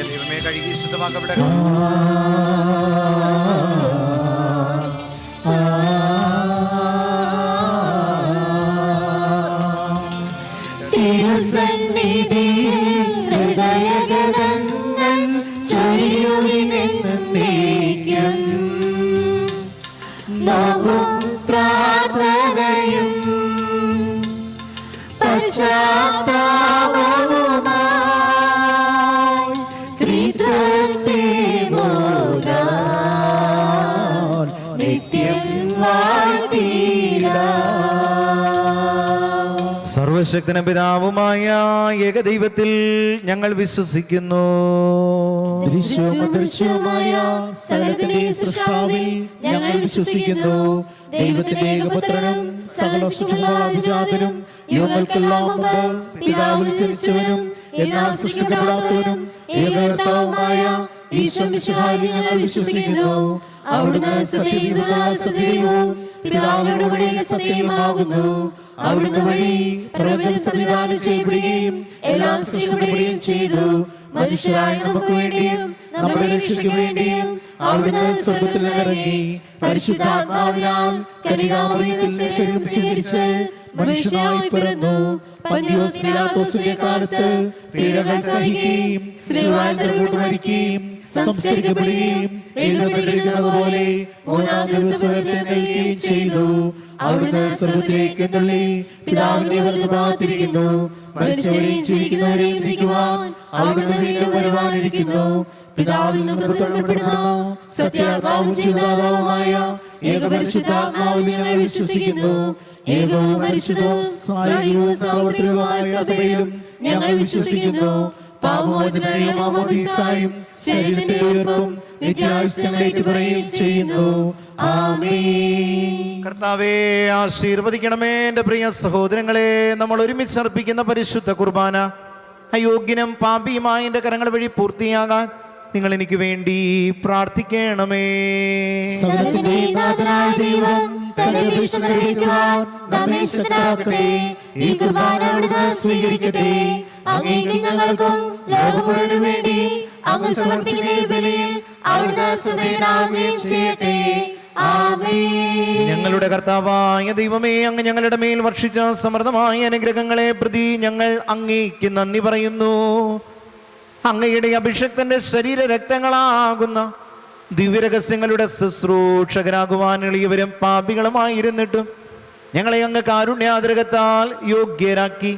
ദൈവമേ, കഴുകി ശുദ്ധമാക്കപ്പെടട്ടെ. തിരുസന്നിധിയിൽ ഹൃദയഗതങ്ങൾ ചൊരിയുവിനെന്നേക്കും. നോവും പ്രാർത്ഥനയും പശ്ചാത്താപവുമായി ത്രിത്വത്തെ മോദാൻ നിത്യം വാഴ്ത്തിടാം. സർവശക്തന പിതാവുമായ ഏകദൈവത്തിൽ ഞങ്ങൾ വിശ്വസിക്കുന്നു. ദൃശ്യവും അദൃശ്യവുമായ സകലത്തിന്റെയും സൃഷ്ടാവിൽ ഞങ്ങൾ വിശ്വസിക്കുന്നു. ദൈവത്തിന്റെ ഏകപുത്രനും സകല സൃഷ്ടികളാദിജാതനും യുഗങ്ങൾക്കെല്ലാം മുമ്പ് പിതാവിൽ ജനിച്ചവനും എന്നാൽ സൃഷ്ടിക്കപ്പെടാത്തവനും ഏകകർത്താവുമായ ഈശോ മിശിഹായിൽ ഞങ്ങൾ വിശ്വസിക്കുന്നു. അവിടുന്ന് സത്യത്തിലുള്ള സത്യവും പിതാവിനോട് കൂടെ സത്യമാകുന്നു. അവിടുന്ന് വഴി പ്രപഞ്ചം സംവിധാനം ചെയ്യപ്പെടുകയും എല്ലാം സൃഷ്ടിക്കപ്പെടുകയും ചെയ്തു. മനുഷ്യരായ നമുക്ക് വേണ്ടിയും നമ്മുടെ രക്ഷയ്ക്ക് വേണ്ടിയും അവിടുന്ന് സ്വർഗ്ഗത്തിൽ നിന്നിറങ്ങി പരിശുദ്ധാത്മാവിനാൽ കന്യകാമറിയത്തിൽ ശരീരം സ്വീകരിച്ച് മനുഷ്യനായി പിറന്നു. പന്തിയോസ് പീലാത്തോസിന്റെ കാലത്ത് പീഡകൾ സഹിക്കുകയും സ്ലീവായിൽ തറവിട്ട് മരിക്കുകയും സംസ്കരിക്കപ്പെടുകയും എഴുതപ്പെട്ടിരിക്കുന്നതുപോലെ മൂന്നാം ദിവസം ഉയർത്തെഴുന്നേൽക്കുകയും ചെയ്തു. അവിടുന്ന് സ്വർഗ്ഗത്തിലേക്ക് എഴുന്നള്ളി പിതാവിന്റെ വലതുഭാഗത്തിരിക്കുന്നു. മരിച്ചവരെയും ജീവിക്കുന്നവരെയും വിധിക്കുവാൻ അവിടുന്ന് വീണ്ടും വരുവാനിരിക്കുന്നു. പിതാവിൽ നിന്ന് പുറപ്പെടുന്ന സത്യാത്മാവും ജീവദാതാവുമായ ഏകപരിശുദ്ധാത്മാവിൽ ഞങ്ങൾ വിശ്വസിക്കുന്നു. ഏകവും പരിശുദ്ധവും സാർവത്രികവും സാർവത്രികവുമായ സഭയിലും ഞങ്ങൾ വിശ്വസിക്കുന്നു. പാപമോചനവും മാമോദീസായും ശരീരത്തിന്റെ ഉയർപ്പും നിത്യായുസ്സങ്ങളേറ്റ് പറയുകയും ചെയ്യുന്നു. ആമേൻ. കർത്താവേ, ആശീർവദിക്കണമേ. എൻ്റെ പ്രിയ സഹോദരങ്ങളെ, നമ്മൾ ഒരുമിച്ച് അർപ്പിക്കുന്ന പരിശുദ്ധ കുർബാന അയോഗ്യനും പാപിയുമായ എൻ്റെ കരങ്ങൾ വഴി പൂർത്തിയാകാൻ നിങ്ങൾ എനിക്ക് വേണ്ടി പ്രാർത്ഥിക്കണമേ. സകലത്തിന്റെ നാഥനായ ദൈവം തന്റെ അഭീഷ്ടം നിർവഹിക്കുവാൻ നമ്മെ ശക്തരാക്കട്ടെ. ഈ കുർബാന അവിടുന്ന് സ്വീകരിക്കട്ടെ. അങ്ങേക്കും ഞങ്ങൾക്കും ലോകം മുഴുവനും വേണ്ടി അങ്ങ് സമർപ്പിക്കുന്ന ഈ ബലിയിൽ അവിടുന്ന് സംവേദനാവുകയും ചെയ്യട്ടെ. ആമേൻ. ഞങ്ങളുടെ കർത്താവായ ദൈവമേ, അങ്ങ് ഞങ്ങളുടെ മേൽ വർഷിച്ച സമൃദ്ധമായ അനുഗ്രഹങ്ങളെ പ്രതി ഞങ്ങൾ അങ്ങേക്ക് നന്ദി പറയുന്നു. അങ്ങയുടെ അഭിഷക്തന്റെ ശരീര രക്തങ്ങളാകുന്ന ദിവ്യരഹസ്യങ്ങളുടെ ശുശ്രൂഷകരാകുവാൻ എളിയവരും പാപികളുമായിരുന്നിട്ടും ഞങ്ങളെ അങ്ങ് കാരുണ്യാതിരകത്താൽ യോഗ്യരാക്കി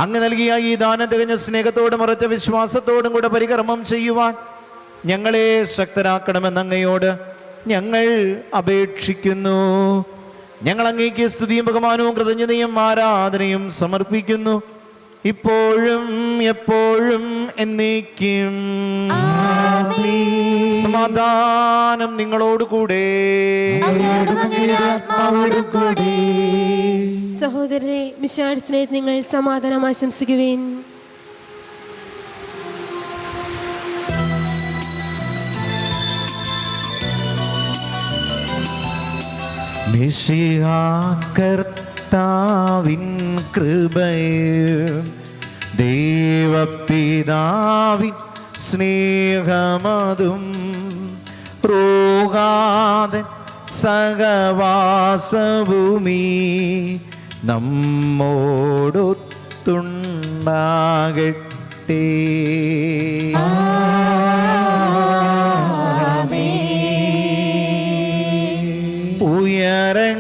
അങ്ങ് നൽകിയ ഈ ദാനം തികഞ്ഞ സ്നേഹത്തോടും ഉറച്ച വിശ്വാസത്തോടും കൂടെ പരികർമ്മം ചെയ്യുവാൻ ഞങ്ങളെ ശക്തരാക്കണമെന്ന് അങ്ങയോട് ഞങ്ങൾ അപേക്ഷിക്കുന്നു. ഞങ്ങൾ അങ്ങേക്ക് സ്തുതിയും ബഹുമാനവും കൃതജ്ഞതയും ആരാധനയും സമർപ്പിക്കുന്നു, ഇപ്പോഴും എപ്പോഴും എന്നേക്കും. സമാധാനം നിങ്ങളോടുകൂടെ. സഹോദരരെ, മിശിഹായുടെ സ്നേഹത്തിൽ നിങ്ങൾ സമാധാനം ആശംസിക്കുവേൻ. മിശിഹാ കർത്താവിൻ കൃപയും ദൈവപിതാവിൻ സ്നേഹമതും റൂഹാദൻ സഹവാസഭൂമി നമ്മോടൊത്തുണ്ടാകട്ടെ.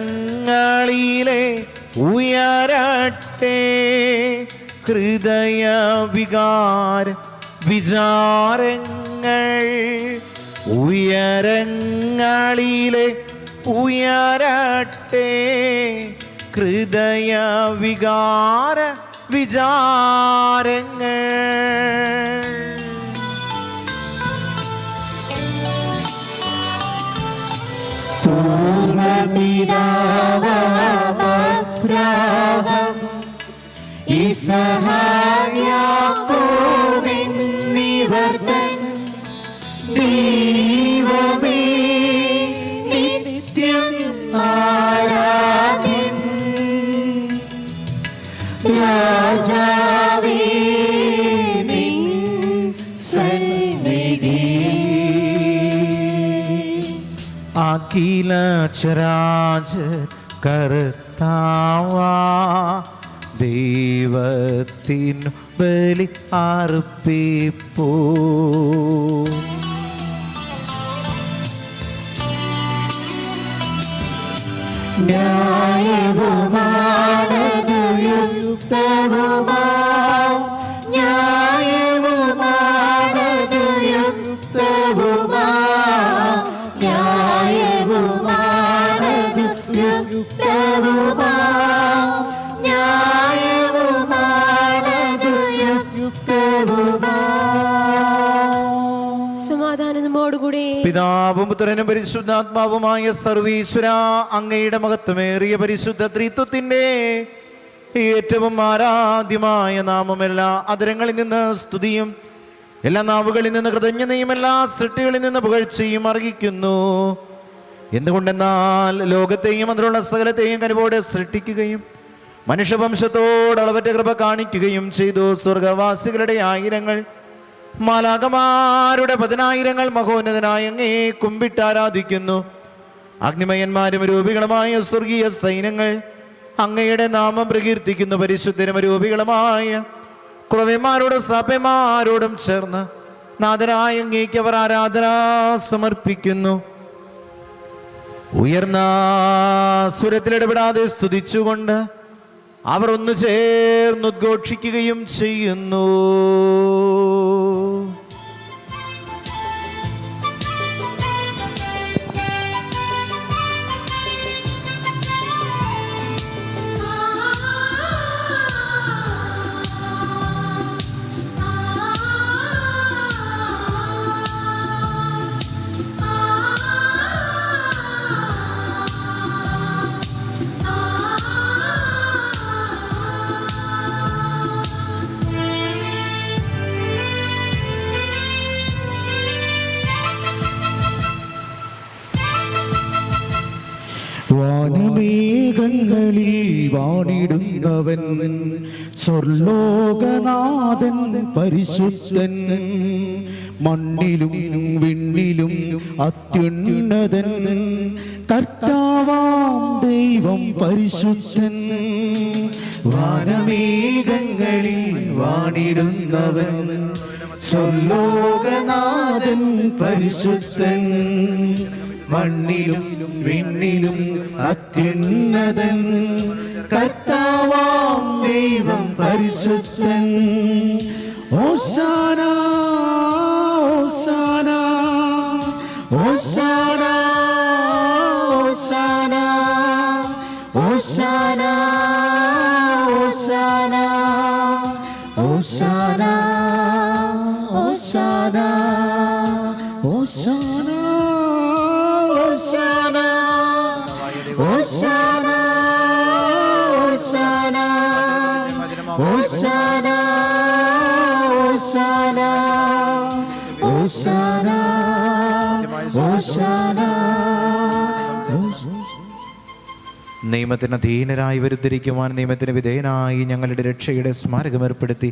ഉയരങ്ങളിലെ ഉയരട്ടെ ഹൃദയ വിചാരങ്ങൾ, ഉയരങ്ങളിലെ ഉയരട്ടെ ഹൃദയ വിചാരങ്ങൾ. അബ്രാഹം ഇസ്ഹാക്ക് യാക്കോബ് എന്നിവർ തൻ ദൈവമേ നിത്യം ആരാധ്യൻ രാജാവേ നിൻ സന്നിധിയിൽ അഖില ചരാച കർത്താവാ ദൈവത്തിനു ബലി അർപ്പിപ്പൂ. ന്യായവുമാണതു യുക്തവുമാ, ന്യായവുമാണതു യുക്തവുമാ, ന്യായവുമാണതു യുക്തവുമാ, ന്യായവുമാണതു യുക്തവുമാ. സമാധാനം നമ്മോടുകൂടെ. പിതാവും പുത്രനും പരിശുദ്ധാത്മാവുമായ സർവീശ്വര, അങ്ങയുടെ മഹത്വമേറിയ പരിശുദ്ധ ത്രിത്വത്തിന്റെ ഏറ്റവും ആരാധ്യമായ നാമമെല്ലാ അതിരങ്ങളിൽ നിന്ന് സ്തുതിയും എല്ലാ നാവുകളിൽ നിന്ന് കൃതജ്ഞതയും എല്ലാ സൃഷ്ടികളിൽ നിന്ന് പുകഴ്ചയും അർഹിക്കുന്നു. എന്തുകൊണ്ടെന്നാൽ ലോകത്തെയും അതിലുള്ള സകലത്തെയും കനിവോടെ സൃഷ്ടിക്കുകയും മനുഷ്യവംശത്തോട് അളവറ്റ കൃപ കാണിക്കുകയും ചെയ്തു. സ്വർഗവാസികളുടെ ആയിരങ്ങൾ, മാലാകമാരുടെ 10,000 മഹോന്നതനായ അങ്ങേ കുമ്പിട്ടാരാധിക്കുന്നു. അഗ്നിമയന്മാരും രൂപികളുമായ സ്വർഗീയ സൈന്യങ്ങൾ അങ്ങയുടെ നാമം പ്രകീർത്തിക്കുന്നു. പരിശുദ്ധരും രൂപികളുമായ ക്രവന്മാരോടും സഭമാരോടും ചേർന്ന് നാഥനായ അങ്ങേക്ക് അവർ ആരാധന സമർപ്പിക്കുന്നു. ഉയർന്ന സ്വരത്തിലിടപെടാതെ സ്തുതിച്ചുകൊണ്ട് അവർ ഒന്ന് ചേർന്ന് ഉദ്ഘോഷിക്കുകയും ചെയ്യുന്നു. വാനമേഘങ്ങളിൽ വാണിടുന്നവൻ സ്വർലോകനാഥൻ പരിശുദ്ധൻ, മണ്ണിലും വിണ്ണിലും അത്യുന്നതൻ കർത്താവാം ദൈവം പരിശുദ്ധൻ. വാനമേഘങ്ങളിൽ വാണിടുന്നവൻ സ്വർലോകനാഥൻ പരിശുദ്ധൻ, മണ്ണിലും വിണ്ണിലും അത്യുന്നതൻ കർത്താവാം ദൈവം പരിശുദ്ധൻ. ഹോശാന ഹോശാന ഹോശാന ഹോശാന ഹോശാന ഹോശാന ഹോശാന ഹോശാന ഹോശാന ഹോശാന ഹോശാന ഹോശാന ഹോശാന. നിയമത്തിന് അധീനരായി വരുത്തിരിക്കുവാൻ നിയമത്തിന് വിധേയനായി ഞങ്ങളുടെ രക്ഷയുടെ സ്മാരകം ഏർപ്പെടുത്തി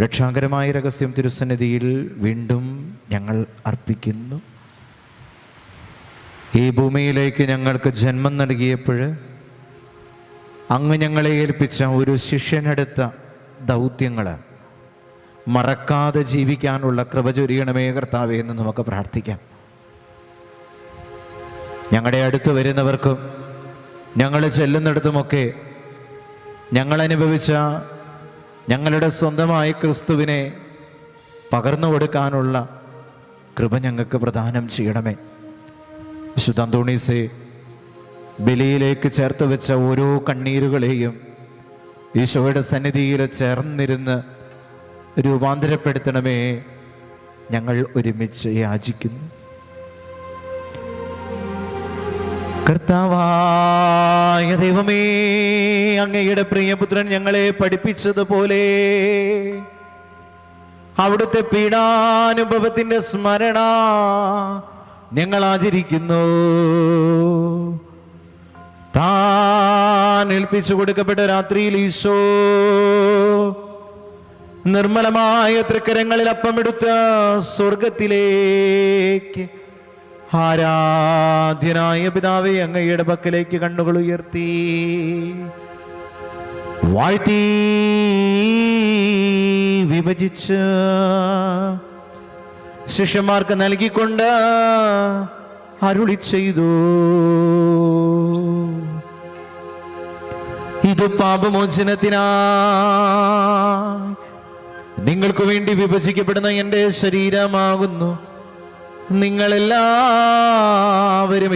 രക്ഷാകരമായ രഹസ്യം തിരുസന്നിധിയിൽ വീണ്ടും ഞങ്ങൾ അർപ്പിക്കുന്നു. ഈ ഭൂമിയിലേക്ക് ഞങ്ങൾക്ക് ജന്മം നൽകിയപ്പോൾ അങ്ങ് ഞങ്ങളെ ഏൽപ്പിച്ച ഒരു ശിഷ്യനെടുത്ത ദൗത്യങ്ങൾ മറക്കാതെ ജീവിക്കാനുള്ള കൃപ ചൊരിയണമേ കർത്താവേ എന്ന് നമുക്ക് പ്രാർത്ഥിക്കാം. ഞങ്ങളുടെ അടുത്ത് വരുന്നവർക്കും ഞങ്ങൾ ചെല്ലുന്നിടത്തുമൊക്കെ ഞങ്ങൾ അനുഭവിച്ച ഞങ്ങളുടെ സ്വന്തമായ ക്രിസ്തുവിനെ പകർന്നു കൊടുക്കാനുള്ള കൃപ ഞങ്ങൾക്ക് പ്രദാനം ചെയ്യണമേ. വിശുദ്ധ അന്തോണീസെ ബലിയിലേക്ക് ചേർത്ത് വെച്ച ഓരോ കണ്ണീരുകളെയും ഈശോയുടെ സന്നിധിയിൽ ചേർന്നിരുന്ന് രൂപാന്തരപ്പെടുത്തണമേ ഞങ്ങൾ ഒരുമിച്ച് യാചിക്കുന്നു. കർത്താവായ ദൈവമേ, അങ്ങയുടെ പ്രിയപുത്രൻ ഞങ്ങളെ പഠിപ്പിച്ചതുപോലെ അവിടുത്തെ പീഡാനുഭവത്തിന്റെ സ്മരണ ഞങ്ങൾ ആചരിക്കുന്നു. താൻ ഏൽപ്പിച്ചു കൊടുക്കപ്പെട്ട രാത്രിയിൽ ഈശോ നിർമ്മലമായ തൃക്കരങ്ങളിൽ അപ്പമെടുത്ത് സ്വർഗത്തിലേക്ക് ആരാധ്യനായ പിതാവേ അങ്ങയുടെ പക്കലേക്ക് കണ്ണുകൾ ഉയർത്തി വാഴ്ത്തി വിഭജിച്ച് ശിഷ്യന്മാർക്ക് നൽകിക്കൊണ്ട് അരുളി ചെയ്തു, ഇത് പാപമോചനത്തിനായി നിങ്ങൾക്ക് വേണ്ടി വിഭജിക്കപ്പെടുന്ന എൻ്റെ ശരീരമാകുന്നു. നിങ്ങളെല്ലാവരും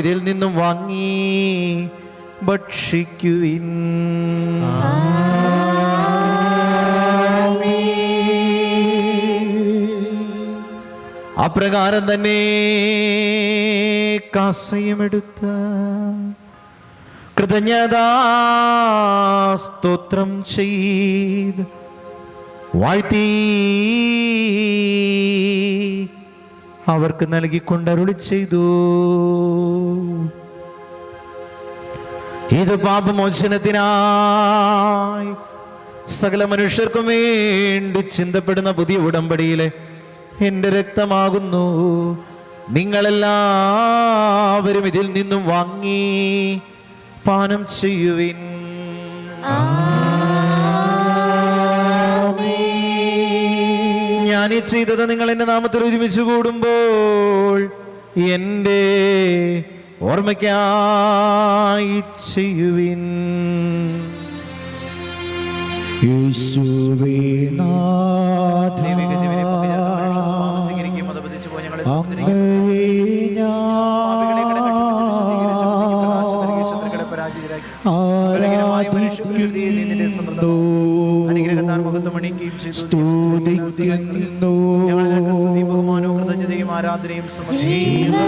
ഇതിൽ നിന്നും വാങ്ങി ഭക്ഷിക്കുവിൻ. അപ്രകാരം തന്നെ കാസയുമെടുത്ത് കൃതജ്ഞതാ സ്തോത്രം ചെയ്ത് വാഴ്ത്തി അവർക്ക് നൽകിക്കൊണ്ടരുളി ചെയ്തു, ഇത് പാപമോചനത്തിനായി സകല മനുഷ്യർക്കും വേണ്ടി ചിന്തപ്പെടുന്ന പുതിയ ഉടമ്പടിയിലെ എൻ്റെ രക്തമാകുന്നു. നിങ്ങളെല്ലാവരും ഇതിൽ നിന്നും വാങ്ങി പാനം ചെയ്യുവിൻ. ഞാനീ ചെയ്തത് നിങ്ങൾ എൻ്റെ നാമത്തിൽ ഒരുമിച്ച് കൂടുമ്പോൾ എൻ്റെ ഓർമ്മയ്ക്കായി ചെയ്യുവിൻ. യേശുവേ നാഥ, അനുഗ്രഹത്താൽ മുഖത്തുമണിക്കുകയും സ്തുതിക്കുന്നു. ബഹുമാനവും കൃതജ്ഞതയും ആരാധനയും സമർപ്പിക്കുന്നു.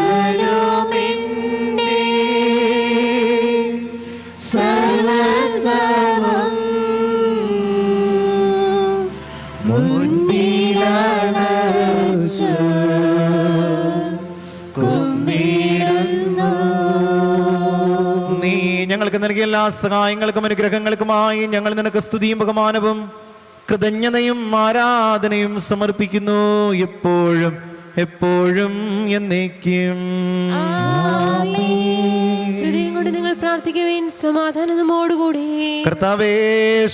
ഞങ്ങൾക്ക് നൽകിയ എല്ലാ സഹായങ്ങൾക്കും അനുഗ്രഹങ്ങൾക്കുമായി ഞങ്ങൾ നിനക്ക് സ്തുതിയും ബഹുമാനവും കൃതജ്ഞതയും ആരാധനയും സമർപ്പിക്കുന്നു, എപ്പോഴും എപ്പോഴും എന്നേക്കും. ഹൃദയം കൊണ്ട് നിങ്ങൾ പ്രാർത്ഥിക്കുവിൻ, സമാധാനം നമ്മോടുകൂടി. കർത്താവേ,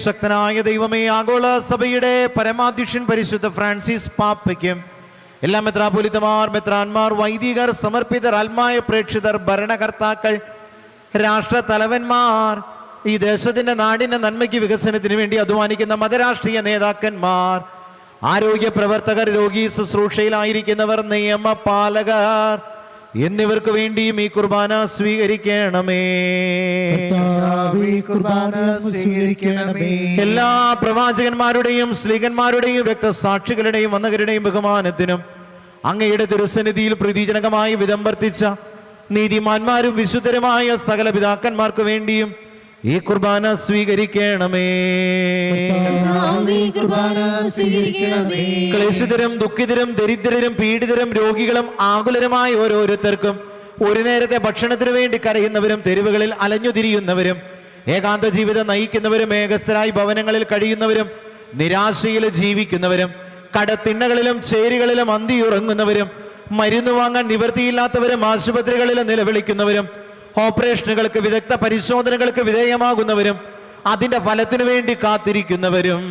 ശക്തനായ ദൈവമേ, ആഗോള സഭയുടെ പരമാധ്യക്ഷൻ പരിശുദ്ധ ഫ്രാൻസിസ് പാപ്പയ്ക്കും എല്ലാ മെത്രാപ്പൊലീത്തമാർ, മെത്രാന്മാർ, വൈദികർ, സമർപ്പിതർ, ആത്മായ പ്രേക്ഷിതർ, ഭരണകർത്താക്കൾ, രാഷ്ട്ര തലവന്മാർ, ഈ ദേശത്തിന്റെ നാടിന്റെ നന്മയ്ക്ക് വികസനത്തിന് വേണ്ടി അധ്വാനിക്കുന്ന മതരാഷ്ട്രീയ നേതാക്കന്മാർ, ആരോഗ്യ പ്രവർത്തകർ, രോഗി ശുശ്രൂഷയിലായിരിക്കുന്നവർ, നിയമപാലകർ എന്നിവർക്ക് വേണ്ടിയും ഈ കുർബാന സ്വീകരിക്കണമേ. എല്ലാ പ്രവാചകന്മാരുടെയും സ്ലീഹന്മാരുടെയും രക്തസാക്ഷികളുടെയും വന്നകരുടെയും ബഹുമാനത്തിനും അങ്ങയുടെ തിരുസന്നിധിയിൽ പ്രീതിജനകമായി വിധം വർത്തിച്ച നീതിമാന്മാരും വിശുദ്ധരുമായ സകല പിതാക്കന്മാർക്ക് വേണ്ടിയും ഈ കുർബാന സ്വീകരിക്കണമേ. ക്ലേശിതരും ദുഃഖിതരും ദരിദ്രരും പീഡിതരും രോഗികളും ആകുലരുമായ ഓരോരുത്തർക്കും ഒരു നേരത്തെ ഭക്ഷണത്തിനു വേണ്ടി കരയുന്നവരും തെരുവുകളിൽ അലഞ്ഞുതിരിയുന്നവരും ഏകാന്ത ജീവിതം നയിക്കുന്നവരും ഏകസ്ഥരായി ഭവനങ്ങളിൽ കഴിയുന്നവരും നിരാശയിൽ ജീവിക്കുന്നവരും കടത്തിണ്ണകളിലും ചേരികളിലും അന്തിയുറങ്ങുന്നവരും മരുന്ന് വാങ്ങാൻ നിവൃത്തിയില്ലാത്തവരും ആശുപത്രികളിൽ നിലവിളിക്കുന്നവരും ഓപ്പറേഷനുകൾക്ക് വിദഗ്ധ പരിശോധനകൾക്ക് വിധേയമാകുന്നവരും അതിന്റെ ഫലത്തിനു വേണ്ടി കാത്തിരിക്കുന്നവരും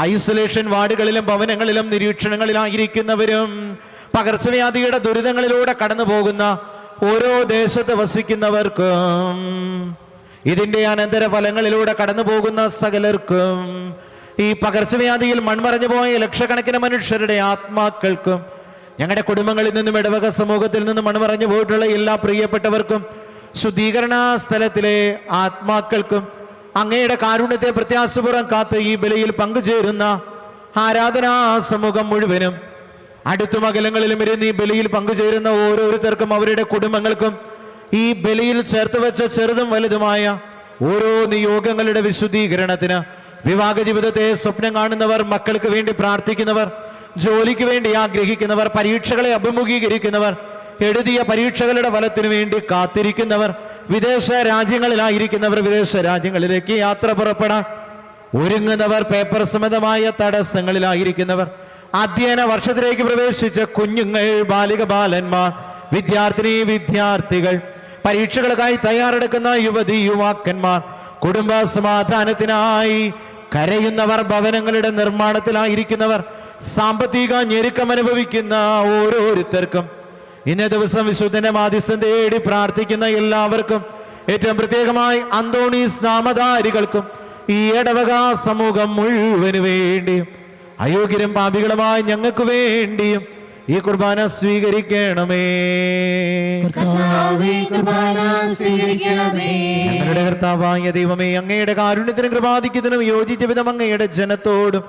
ഐസൊലേഷൻ വാർഡുകളിലും ഭവനങ്ങളിലും നിരീക്ഷണങ്ങളിലായിരിക്കുന്നവരും പകർച്ചവ്യാധിയുടെ ദുരിതങ്ങളിലൂടെ കടന്നു പോകുന്ന ഓരോ ദേശത്ത് വസിക്കുന്നവർക്കും ഇതിന്റെ അനന്തര ഫലങ്ങളിലൂടെ കടന്നു പോകുന്ന സകലർക്കും ഈ പകർച്ചവ്യാധിയിൽ മൺമറഞ്ഞു പോയ ലക്ഷക്കണക്കിന് മനുഷ്യരുടെ ആത്മാക്കൾക്കും ഞങ്ങളുടെ കുടുംബങ്ങളിൽ നിന്നും ഇടവക സമൂഹത്തിൽ നിന്നും മൺമറഞ്ഞു പോയിട്ടുള്ള എല്ലാ പ്രിയപ്പെട്ടവർക്കും ശുദ്ധീകരണ സ്ഥലത്തിലെ ആത്മാക്കൾക്കും അങ്ങയുടെ കാരുണ്യത്തെ പ്രത്യാശപൂർവ്വം കാത്ത് ഈ ബലിയിൽ പങ്കുചേരുന്ന ആരാധനാ സമൂഹം മുഴുവനും അടുത്തും അകലങ്ങളിലും ഇരുന്ന് ഈ ബലിയിൽ പങ്കുചേരുന്ന ഓരോരുത്തർക്കും അവരുടെ കുടുംബങ്ങൾക്കും ഈ ബലിയിൽ ചേർത്ത് വെച്ച ചെറുതും വലുതുമായ ഓരോ നിയോഗങ്ങളുടെ വിശുദ്ധീകരണത്തിന് വിവാഹ ജീവിതത്തെ സ്വപ്നം കാണുന്നവർ, മക്കൾക്ക് വേണ്ടി പ്രാർത്ഥിക്കുന്നവർ, ജോലിക്ക് വേണ്ടി ആഗ്രഹിക്കുന്നവർ, പരീക്ഷകളെ അഭിമുഖീകരിക്കുന്നവർ, എഴുതിയ പരീക്ഷകളുടെ ഫലത്തിനു വേണ്ടി കാത്തിരിക്കുന്നവർ, വിദേശ രാജ്യങ്ങളിലായിരിക്കുന്നവർ, വിദേശ രാജ്യങ്ങളിലേക്ക് യാത്ര പുറപ്പെടാൻ ഒരുങ്ങുന്നവർ, പേപ്പർ സംബന്ധമായ തടസ്സങ്ങളിലായിരിക്കുന്നവർ, അധ്യയന വർഷത്തിലേക്ക് പ്രവേശിച്ച കുഞ്ഞുങ്ങൾ, ബാലിക ബാലന്മാർ, വിദ്യാർത്ഥിനി വിദ്യാർത്ഥികൾ, പരീക്ഷകൾക്കായി തയ്യാറെടുക്കുന്ന യുവതി യുവാക്കന്മാർ, കുടുംബ സമാധാനത്തിനായി കരയുന്നവർ, ഭവനങ്ങളുടെ നിർമ്മാണത്തിലായിരിക്കുന്നവർ, സാമ്പത്തിക ഞെരുക്കം അനുഭവിക്കുന്ന ഓരോരുത്തർക്കും, ഇന്നേ ദിവസം വിശുദ്ധന്റെ മാധ്യസ്ഥം തേടി പ്രാർത്ഥിക്കുന്ന എല്ലാവർക്കും, ഏറ്റവും പ്രത്യേകമായി അന്തോണീസ് നാമധാരികൾക്കും ഈ ഇടവക സമൂഹം മുഴുവന് വേണ്ടിയും അയോഗ്യരും പാപികളുമായി ഞങ്ങൾക്ക് വേണ്ടിയും ഈ കുർബാന സ്വീകരിക്കണമേ. ഞങ്ങളുടെ കർത്താവായ ദൈവമേ, അങ്ങയുടെ കാരുണ്യത്തിനും കൃപാധിക്യത്തിനും യോജിച്ച വിധം അങ്ങയുടെ ജനത്തോടും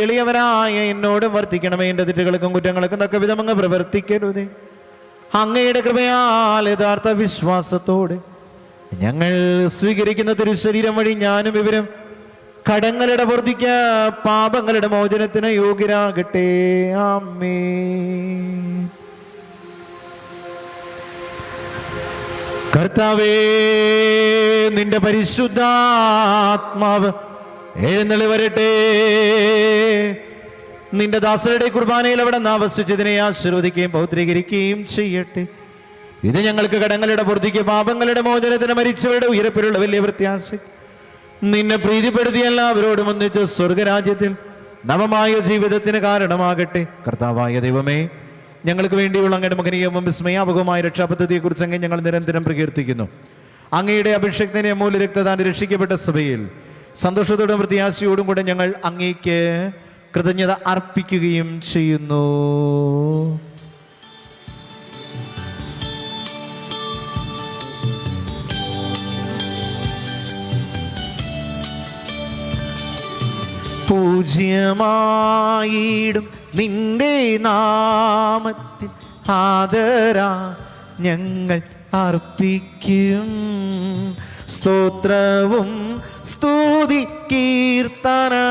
എളിയവരായ എന്നോടും വർത്തിക്കണമേ. എൻ്റെ തെറ്റുകൾക്കും കുറ്റങ്ങൾക്കും തക്ക വിധം അങ്ങ് പ്രവർത്തിക്കരുതേ. അങ്ങയുടെ കൃപയാൽ യഥാർത്ഥ വിശ്വാസത്തോടെ ഞങ്ങൾ സ്വീകരിക്കുന്ന തിരുശരീരം വഴി ഞാനും ഇവരും കടങ്ങളുടെ പൊറുതിക്ക പാപങ്ങളുടെ മോചനത്തിന് യോഗ്യരാകട്ടെ. ആമേൻ. കർത്താവേ, നിന്റെ പരിശുദ്ധാത്മാവ് എഴുന്നള്ളി വരട്ടെ. നിന്റെ ദാസരുടെ കുർബാനയിൽ അവിടെ ആവസിച്ചതിനെ ആശീർവദിക്കുകയും പൗത്രീകരിക്കുകയും ചെയ്യട്ടെ. ഇത് ഞങ്ങൾക്ക് കടങ്ങളുടെ പൊറുതിക്ക് പാപങ്ങളുടെ മോചനത്തിന് മരിച്ചവരുടെ ഉയരപ്പിലുള്ള വലിയ പ്രത്യാശ നിന്നെ പ്രീതിപ്പെടുത്തി എല്ലാവരോടും ഒന്നിച്ച് സ്വർഗരാജ്യത്തിൽ നവമായ ജീവിതത്തിന് കാരണമാകട്ടെ. കർത്താവായ ദൈവമേ, ഞങ്ങൾക്ക് വേണ്ടിയുള്ള അങ്ങയുടെ മകനീയവും വിസ്മയാപകവുമായ രക്ഷാപദ്ധതിയെക്കുറിച്ച് അങ്ങ് ഞങ്ങൾ നിരന്തരം പ്രകീർത്തിക്കുന്നു. അങ്ങയുടെ അഭിഷേകത്തിനെ മൂല രക്തദാനം രക്ഷിക്കപ്പെട്ട സഭയിൽ സന്തോഷത്തോടും പ്രത്യാശയോടും കൂടെ ഞങ്ങൾ അങ്ങേക്ക് കൃതജ്ഞത അർപ്പിക്കുകയും ചെയ്യുന്നു. പൂജ്യമായിടും നിന്റെ നാമത്തിൽ ആദരാ ഞങ്ങൾ അർപ്പിക്കും. സ്തോത്രവും സ്തുതി കീർത്തനങ്ങളും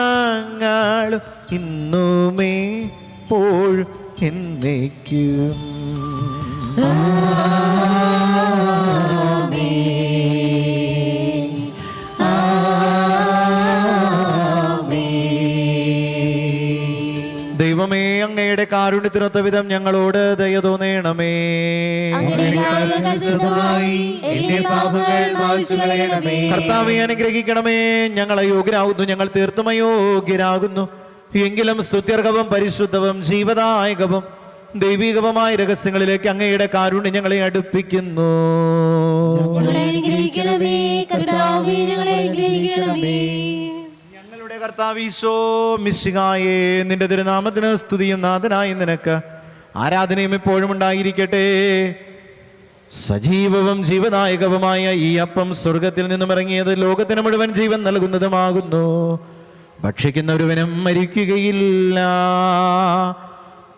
ഇന്നുമേ പോഴും എന്നേക്കും. ദൈവമേ, അങ്ങയുടെ കാരുണ്യത്തിനൊത്ത വിധം ഞങ്ങളോട് ദയ തോന്നണമേ. കർത്താവെ, അനുഗ്രഹിക്കണമേ. ഞങ്ങൾ അയോഗ്യരാകുന്നു, ഞങ്ങൾ തീർത്തും അയോഗ്യരാകുന്നു. എങ്കിലും സ്തുത്യർഹവും പരിശുദ്ധവും ജീവദായകവും ദൈവികവുമായ രഹസ്യങ്ങളിലേക്ക് അങ്ങയുടെ കാരുണ്യം ഞങ്ങളെ അടുപ്പിക്കുന്നു. ഞങ്ങളുടെ കർത്താവ് ഈശോ മിശിഹായേ, നിന്റെ തിരുനാമത്തിന് സ്തുതിയും നാഥനായ നിനക്ക് ആരാധനയും എപ്പോഴും ഉണ്ടായിരിക്കട്ടെ. സജീവവും ജീവദായകവുമായ ഈ അപ്പം സ്വർഗത്തിൽ നിന്നും ഇറങ്ങിയത് ലോകത്തിന് മുഴുവൻ ജീവൻ നൽകുന്നതുമാകുന്നു. ഭക്ഷിക്കുന്നവരുവനും മരിക്കുകയില്ല,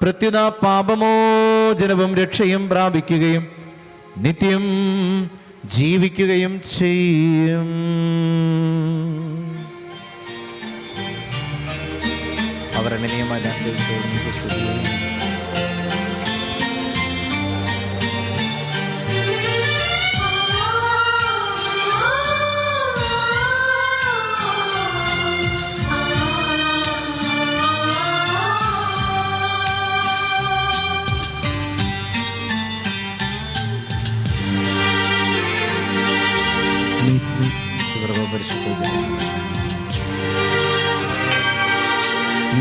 പ്രത്യുത പാപമോചനവും രക്ഷയും പ്രാപിക്കുകയും നിത്യം ജീവിക്കുകയും ചെയ്യും. അവരുടെ നിയമ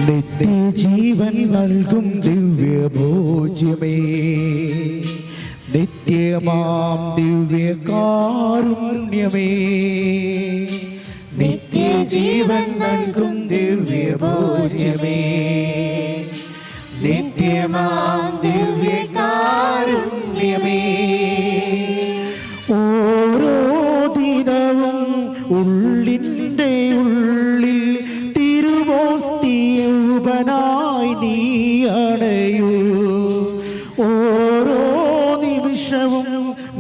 നിത്യജീവൻ നൽകും ദിവ്യഭോജ്യമേ, നിത്യമാം ദിവ്യകാരുണ്യമേ, നിത്യജീവൻ നൽകും ദിവ്യഭോജ്യമേ, നിത്യമാം ദിവ്യകാരുണ്യമേ. ഓരോ ദിനവും ഉള്ളിൻ്റെ ഉള്ളിൽ തിരുവോസ്തിയൂപനായി നീ അണയൂ. ഓരോ നിമിഷവും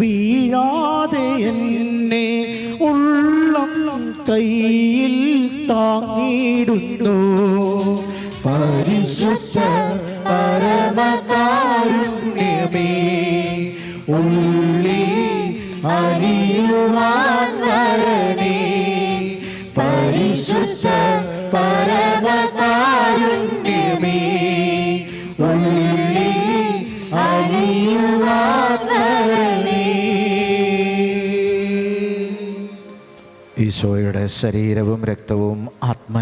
വീഴാതെ എന്നെ ഉള്ളം കയ്യിൽ താങ്ങിടുന്നു. പരിശുദ്ധ പരമകാരുണ്യമേ, ഉള്ളിൽ അലിയുവാൻ വരണേ. പരിശുദ്ധ പരമകാരുണ്യമേ, ഉള്ളിൽ അലിയുവാൻ വരണേ. ഈശോയുടെ ശരീരവും രക്തവും ആത്മ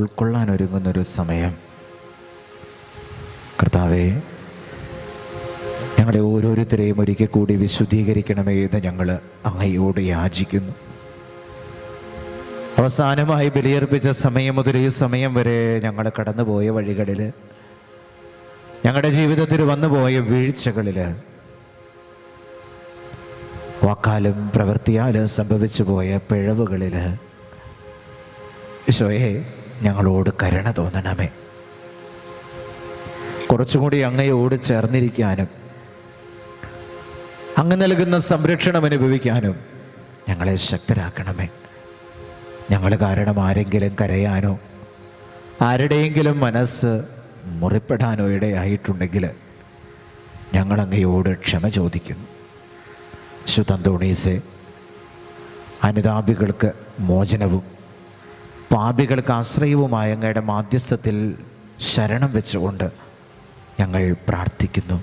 ഉൾക്കൊള്ളാൻ ഒരുങ്ങുന്നൊരു സമയം. കർത്താവേ, ഞങ്ങളെ ഓരോരുത്തരെയും ഒരിക്കൽ കൂടി വിശുദ്ധീകരിക്കണമേ എന്ന് ഞങ്ങൾ അങ്ങയോട് യാചിക്കുന്നു. അവസാനമായി ബലിയർപ്പിച്ച സമയം മുതൽ ഈ സമയം വരെ ഞങ്ങൾ കടന്നുപോയ വഴികളിൽ, ഞങ്ങളുടെ ജീവിതത്തിൽ വന്നുപോയ വീഴ്ചകളിൽ, വാക്കാലും പ്രവൃത്തിയാലും സംഭവിച്ചു പോയ പിഴവുകളിൽ ഈശോയെ ഞങ്ങളോട് കരുണ തോന്നണമേ. കുറച്ചുകൂടി അങ്ങയോട് ചേർന്നിരിക്കാനും അങ്ങ് നൽകുന്ന സംരക്ഷണം അനുഭവിക്കാനും ഞങ്ങളെ ശക്തരാക്കണമേ. ഞങ്ങൾ കാരണം ആരെങ്കിലും കരയാനോ ആരുടെയെങ്കിലും മനസ്സ് മുറിപ്പെടാനോ ഇടയായിട്ടുണ്ടെങ്കിൽ ഞങ്ങൾ അങ്ങയോട് ക്ഷമ ചോദിക്കുന്നു. വിശുദ്ധ അന്തോണീസേ, അനുതാപികൾക്ക് മോചനവും പാപികൾക്ക് ആശ്രയവുമായ അങ്ങയുടെ മാധ്യസ്ഥത്തിൽ ശരണം വെച്ചുകൊണ്ട് ഞങ്ങൾ പ്രാർത്ഥിക്കുന്നു.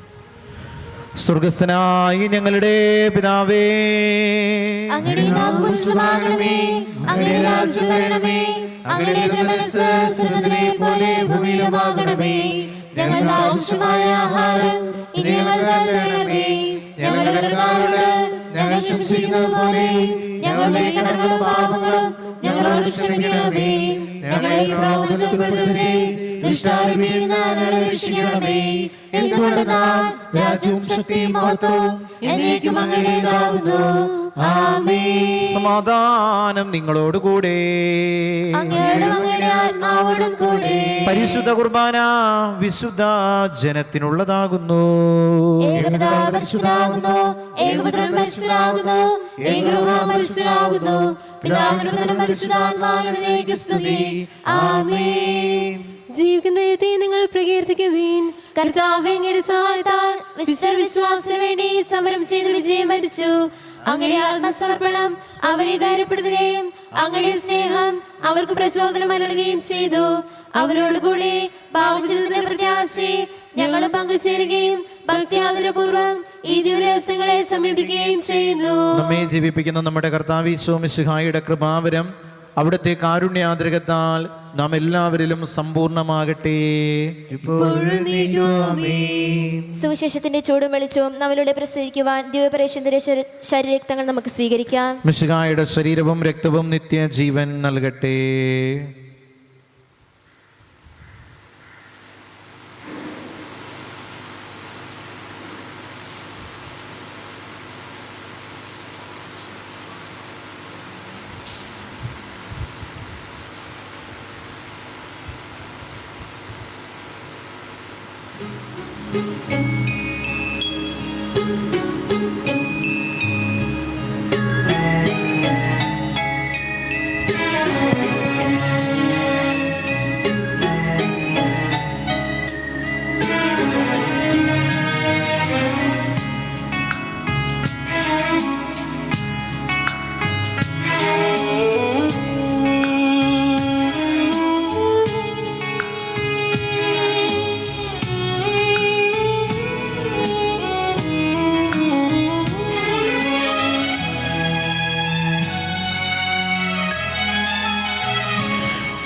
സ്വർഗസ്ഥനായ ഞങ്ങളുടെ പിതാവേ, അങ്ങയുടെ നാമം പൂജിതമാകണമേ, അങ്ങയുടെ രാജ്യം വരണമേ, അങ്ങയുടെ തിരുമനസ്സ് സ്വർഗ്ഗത്തിലെ പോലെ ഭൂമിയിലുമാകണമേ. ഞങ്ങൾക്ക് ആവശ്യമായ ആഹാരം ഇനി ഞങ്ങൾക്ക് തരണമേ. ഞങ്ങളുടെ കടക്കാരോട് ഞങ്ങൾ ക്ഷമിച്ചിരിക്കുന്നത് പോലെ ഞങ്ങളുടെ കടങ്ങളും പാപങ്ങളും ഞങ്ങളോട് ക്ഷമിക്കണമേ. ഞങ്ങളെ പ്രലോഭനത്തിൽ ഉൾപ്പെടുത്തരുതേ, ദുഷ്ടാരൂപിയിൽ നിന്ന് ഞങ്ങളെ രക്ഷിക്കണമേ. എന്തുകൊണ്ടെന്നാൽ രാജ്യവും ശക്തിയും മഹത്വവും എന്നേക്കും അങ്ങയുടേതാകുന്നു. ആമേൻ. സമാധാനം നിങ്ങളോടുകൂടെ. അങ്ങയോടും അങ്ങയുടെ ആത്മാവോടും കൂടെ. പരിശുദ്ധ കുർബാന വിശുദ്ധ ജനത്തിനുള്ളതാകുന്നു. ഏകപിതാവ് പരിശുദ്ധനാകുന്നു, ഏകപുത്രൻ പരിശുദ്ധനാകുന്നു, ഏകരൂഹ പരിശുദ്ധനാകുന്നു. പിതാവിനും പുത്രനും പരിശുദ്ധാത്മാവിനും സ്തുതി. ആമേൻ. ജീവിക്കുന്ന ദൈവത്തെ നിങ്ങൾ പ്രകീർത്തിക്കുവീൻ. കർത്താവേ, അങ്ങയുടെ സഹായത്താൽ വിശ്വാസത്തിന് വേണ്ടി സമരം ചെയ്ത് വിജയം വരിച്ചു. അങ്ങയുടെ ആത്മസമർപ്പണം അവരെ ധൈര്യപ്പെടുത്തുകയും അങ്ങയുടെ സ്നേഹം അവർക്ക് പ്രചോദനം നൽകുകയും ചെയ്തു. അവരോടുകൂടി ഭാവജീവിതത്തിന്റെ പ്രത്യാശയെ ഞങ്ങൾ പങ്കുചേരുകയും ഭക്തിയാദരപൂർവ്വം ഈ ദിവസങ്ങളെ സമീപിക്കുകയും ചെയ്യുന്നു. നമ്മെ ജീവിപ്പിക്കുന്ന നമ്മുടെ കർത്താവ് ഈശോ മിശിഹായുടെ കൃപാവരം അവിടുത്തെ കാരുണ്യാദ്രകത്താൽ നാം എല്ലാവരിലും സമ്പൂർണ്ണമാകട്ടെ. സുവിശേഷത്തിന്റെ ചൂടും വെളിച്ചവും നമ്മളുടെ പ്രസരിക്കുവാൻ ദിവ്യപരേശന്റെ ശരീരരക്തങ്ങൾ നമുക്ക് സ്വീകരിക്കാം. മിശിഹായുടെ ശരീരവും രക്തവും നിത്യജീവൻ നൽകട്ടെ.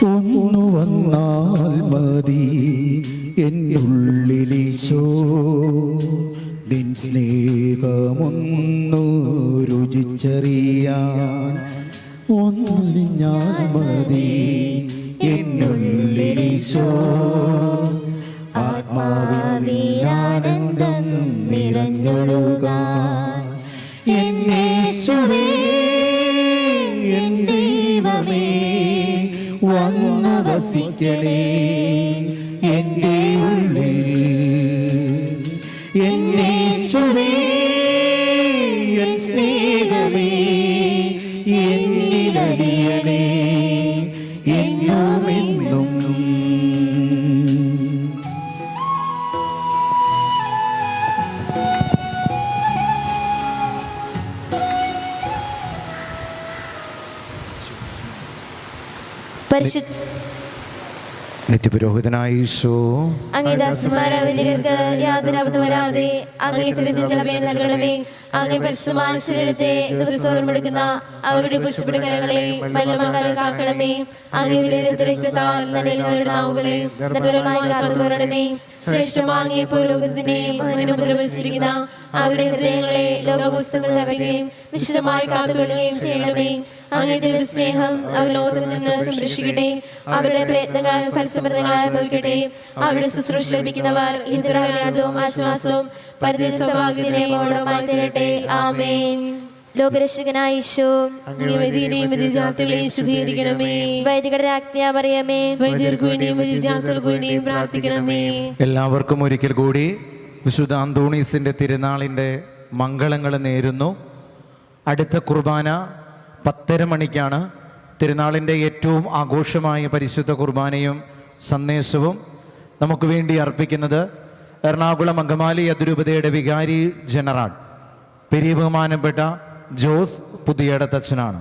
ഒന്നു വന്നാൽ മതി എന്നുള്ളിലീശോ, നിൻ സ്നേഹമൊന്നു രുചിച്ചറിയാൻ. ഒന്നിഞ്ഞാൽ മതി എന്നുള്ളിലീശോ, ആത്മാവിൽ ആനന്ദം നിറഞ്ഞൊഴുകാൻ. എന്നേശുവേ, എൻ ദൈവമേ, വന്നു വസിക്കണേ എൻ്റെ ഉള്ളിൽ. എന്നേശുവേ, എൻ സ്നേഹമേ, എന്നിലടിയണേ എന്നുമെന്നും. നിത്യപുരോഹിതനായ ഈശോ അങ്ങേ ദാസന്മാരായ വൈദികർക്ക് യാതൊരു അബദ്ധം വരാതെ അങ്ങേ തിരുനിലമേ നൽകണമേ. അങ്ങേ പരിശുദ്ധമായ ശരീരത്തെ ദിവസവും എടുക്കുന്ന അവരുടെ പുഷ്പിട കരങ്ങളെ മലിനമാകാതെ കാക്കണമേ. അങ്ങേ വിലയിരുത്ത രക്തത്താൽ നനയുന്നവരുടെ നാവുകളെ നിർമ്മലമായി കാത്തുവരണമേ. ശ്രേഷ്ഠമാങ്ങിയ പുരോഹിതനെയും അങ്ങനെ ഉപദ്രവിച്ചിരിക്കുന്ന അവരുടെ ഹൃദയങ്ങളെ ലോകപുസ്തകങ്ങളിൽ അറിയുകയും വിശദമായി കാത്തുകൊള്ളുകയും ചെയ്യണമേ. അങ്ങയുടെ സ്നേഹം അവർ ലോകത്തിൽ നിന്ന് സംരക്ഷിക്കട്ടെ. അവരുടെ പ്രയത്നങ്ങൾ ഫലസമൃദ്ധങ്ങളായി ഭവിക്കട്ടെ. അവരുടെ ശുശ്രൂഷ ലഭിക്കുന്നവർ ഹിതവും ആശ്വാസവും പരദേശഭാഗ്യമായി തീരട്ടെ. ആമേൻ. ലോകരക്ഷകനായ ഈശോ വൈദികരെയും വിദ്യാർത്ഥികളെയും ശുദ്ധീകരിക്കണമേ. വൈദികരുടെ ആജ്ഞാമറിയമേ, വൈദ്യർക്ക് വേണ്ടിയും വിദ്യാർത്ഥികൾക്ക് വേണ്ടിയും പ്രാർത്ഥിക്കണമേ. എല്ലാവർക്കും ഒരിക്കൽ കൂടി വിശുദ്ധ അന്തോണീസിൻ്റെ തിരുനാളിൻ്റെ മംഗളങ്ങൾ നേരുന്നു. അടുത്ത കുർബാന 10:30 മണിക്കാണ്. തിരുനാളിൻ്റെ ഏറ്റവും ആഘോഷമായ പരിശുദ്ധ കുർബാനയും സന്ദേശവും നമുക്ക് വേണ്ടി അർപ്പിക്കുന്നത് എറണാകുളം അങ്കമാലി അതിരൂപതയുടെ വികാരി ജനറൽ പെരിയ ബഹുമാനപ്പെട്ട ജോസ് പുതിയടത്തച്ഛനാണ്.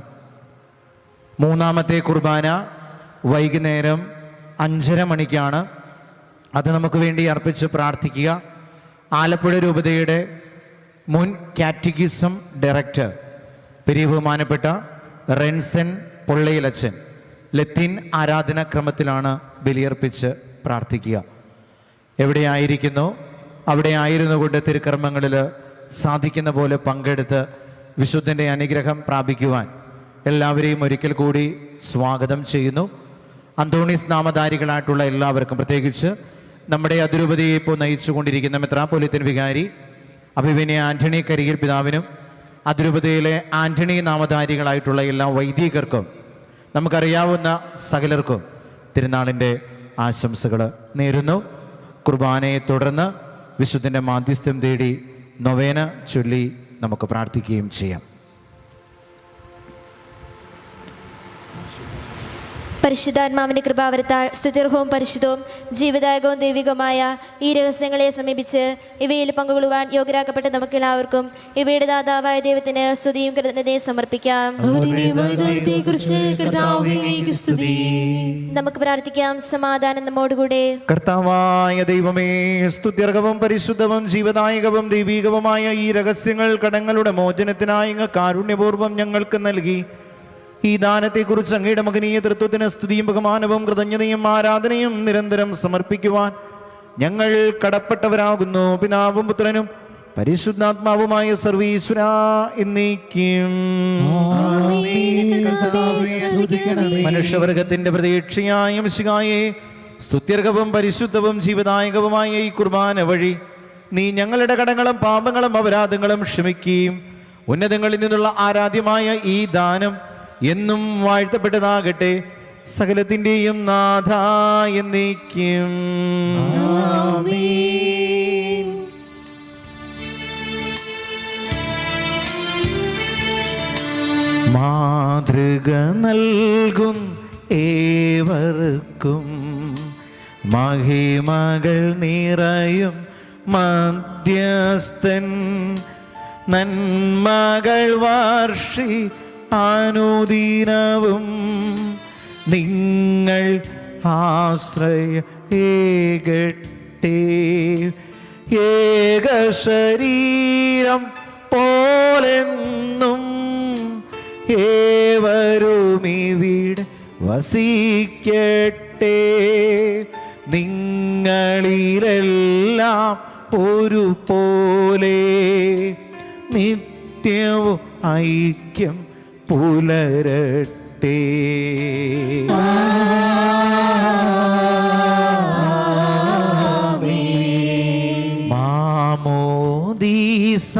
മൂന്നാമത്തെ കുർബാന വൈകുന്നേരം 5:30 മണിക്കാണ്. അത് നമുക്ക് വേണ്ടി അർപ്പിച്ച് പ്രാർത്ഥിക്കുക. ആലപ്പുഴ രൂപതയുടെ മുൻ കാറ്റഗിസം ഡയറക്ടർ പെരിയ ബഹുമാനപ്പെട്ട റെൻസൻ പൊള്ളയിലച്ചൻ ലത്തീൻ ആരാധനാക്രമത്തിലാണ് ബലിയർപ്പിച്ച് പ്രാർത്ഥിക്കുക. എവിടെയായിരിക്കുന്നു അവിടെ ആയിരുന്നു കൊണ്ട് തിരുക്കർമ്മങ്ങളിൽ സാധിക്കുന്ന പോലെ പങ്കെടുത്ത് വിശുദ്ധൻ്റെ അനുഗ്രഹം പ്രാപിക്കുവാൻ എല്ലാവരെയും ഒരിക്കൽ കൂടി സ്വാഗതം ചെയ്യുന്നു. അന്തോണീസ് നാമധാരികളായിട്ടുള്ള എല്ലാവർക്കും, പ്രത്യേകിച്ച് നമ്മുടെ അതിരൂപതയെ ഇപ്പോൾ നയിച്ചു കൊണ്ടിരിക്കുന്ന മെത്രാപ്പൊലീത്തൻ വികാരി അഭിമന്യ ആന്റണി കരിയിൽ പിതാവിനും അതിരൂപതയിലെ ആന്റണി നാമധാരികളായിട്ടുള്ള എല്ലാ വൈദികർക്കും നമുക്കറിയാവുന്ന സകലർക്കും തിരുനാളിൻ്റെ ആശംസകൾ നേരുന്നു. കുർബാനയെ തുടർന്ന് വിശുദ്ധൻ്റെ മാധ്യസ്ഥ്യം തേടി നൊവേന ചൊല്ലി നമുക്ക് പ്രാർത്ഥിക്കുകയും ചെയ്യാം. പരിശുദ്ധാത്മാവിന്റെ കൃപാവരത്താൽ സ്തുത്യർഹവും പരിശുദ്ധവും ജീവിതായകവും ദൈവികവുമായ ഈ രഹസ്യങ്ങളെ സമീപിച്ച് ഇവയിൽ പങ്കുകൊള്ളുവാൻ യോഗ്യരാക്കപ്പെട്ട നമുക്കെല്ലാവർക്കും ഇവയുടെ ദാതാവായ ദൈവത്തിന് സ്തുതിയും കൃതജ്ഞതയും സമർപ്പിക്കാം. നമുക്ക് പ്രാർത്ഥിക്കാം. സമാധാനം നമ്മോടുകൂടെ. കർത്താവായ ദൈവമേ, സ്തുത്യർഹവും പരിശുദ്ധവും ജീവദായകവും ദൈവികവുമായ ഈ രഹസ്യങ്ങൾ കടങ്ങളുടെ മോചനത്തിനായി അങ്ങ് കാരുണ്യപൂർവ്വം ഞങ്ങൾക്ക് നൽകി. ഈ ദാനത്തെക്കുറിച്ച് അങ്ങയുടെ മകനീയ തൃത്വത്തിന് സ്തുതിയും ബഹുമാനവും കൃതജ്ഞതയും ആരാധനയും നിരന്തരം സമർപ്പിക്കുവാൻ ഞങ്ങൾ കടപ്പെട്ടവരാകുന്നു. പിതാവും പുത്രനും പരിശുദ്ധാത്മാവുമായ സർവീശ്വരാ എന്നേക്കും. മനുഷ്യവർഗത്തിന്റെ പ്രതീക്ഷയായ മിശിഹായേ, സ്തുത്യർഹവും പരിശുദ്ധവും ജീവദായകവുമായ ഈ കുർബാന വഴി നീ ഞങ്ങളുടെ കടങ്ങളും പാപങ്ങളും അപരാധങ്ങളും ക്ഷമിക്കുകയും ഉന്നതങ്ങളിൽ നിന്നുള്ള ആരാധ്യമായ ഈ ദാനം എന്നും വാഴ്ത്തപ്പെട്ടതാകട്ടെ. സകലത്തിൻ്റെയും നാഥ എന്നേക്കും. മാതൃക നൽകും ഏവർക്കും മഹിമകൾ നിറയും മധ്യസ്ഥൻ നന്മകൾ വർഷി അനുദിനവും നിങ്ങൾ ആശ്രയ ഏകട്ടെ. ഏക ശരീരം പോലെന്നും ഏവരുമിവിടെ വസിക്കട്ടെ. നിങ്ങളിലെല്ലാം ഒരുപോലെ നിത്യവും ഐക്യം പുലരട്ടെ. മാമോദീസ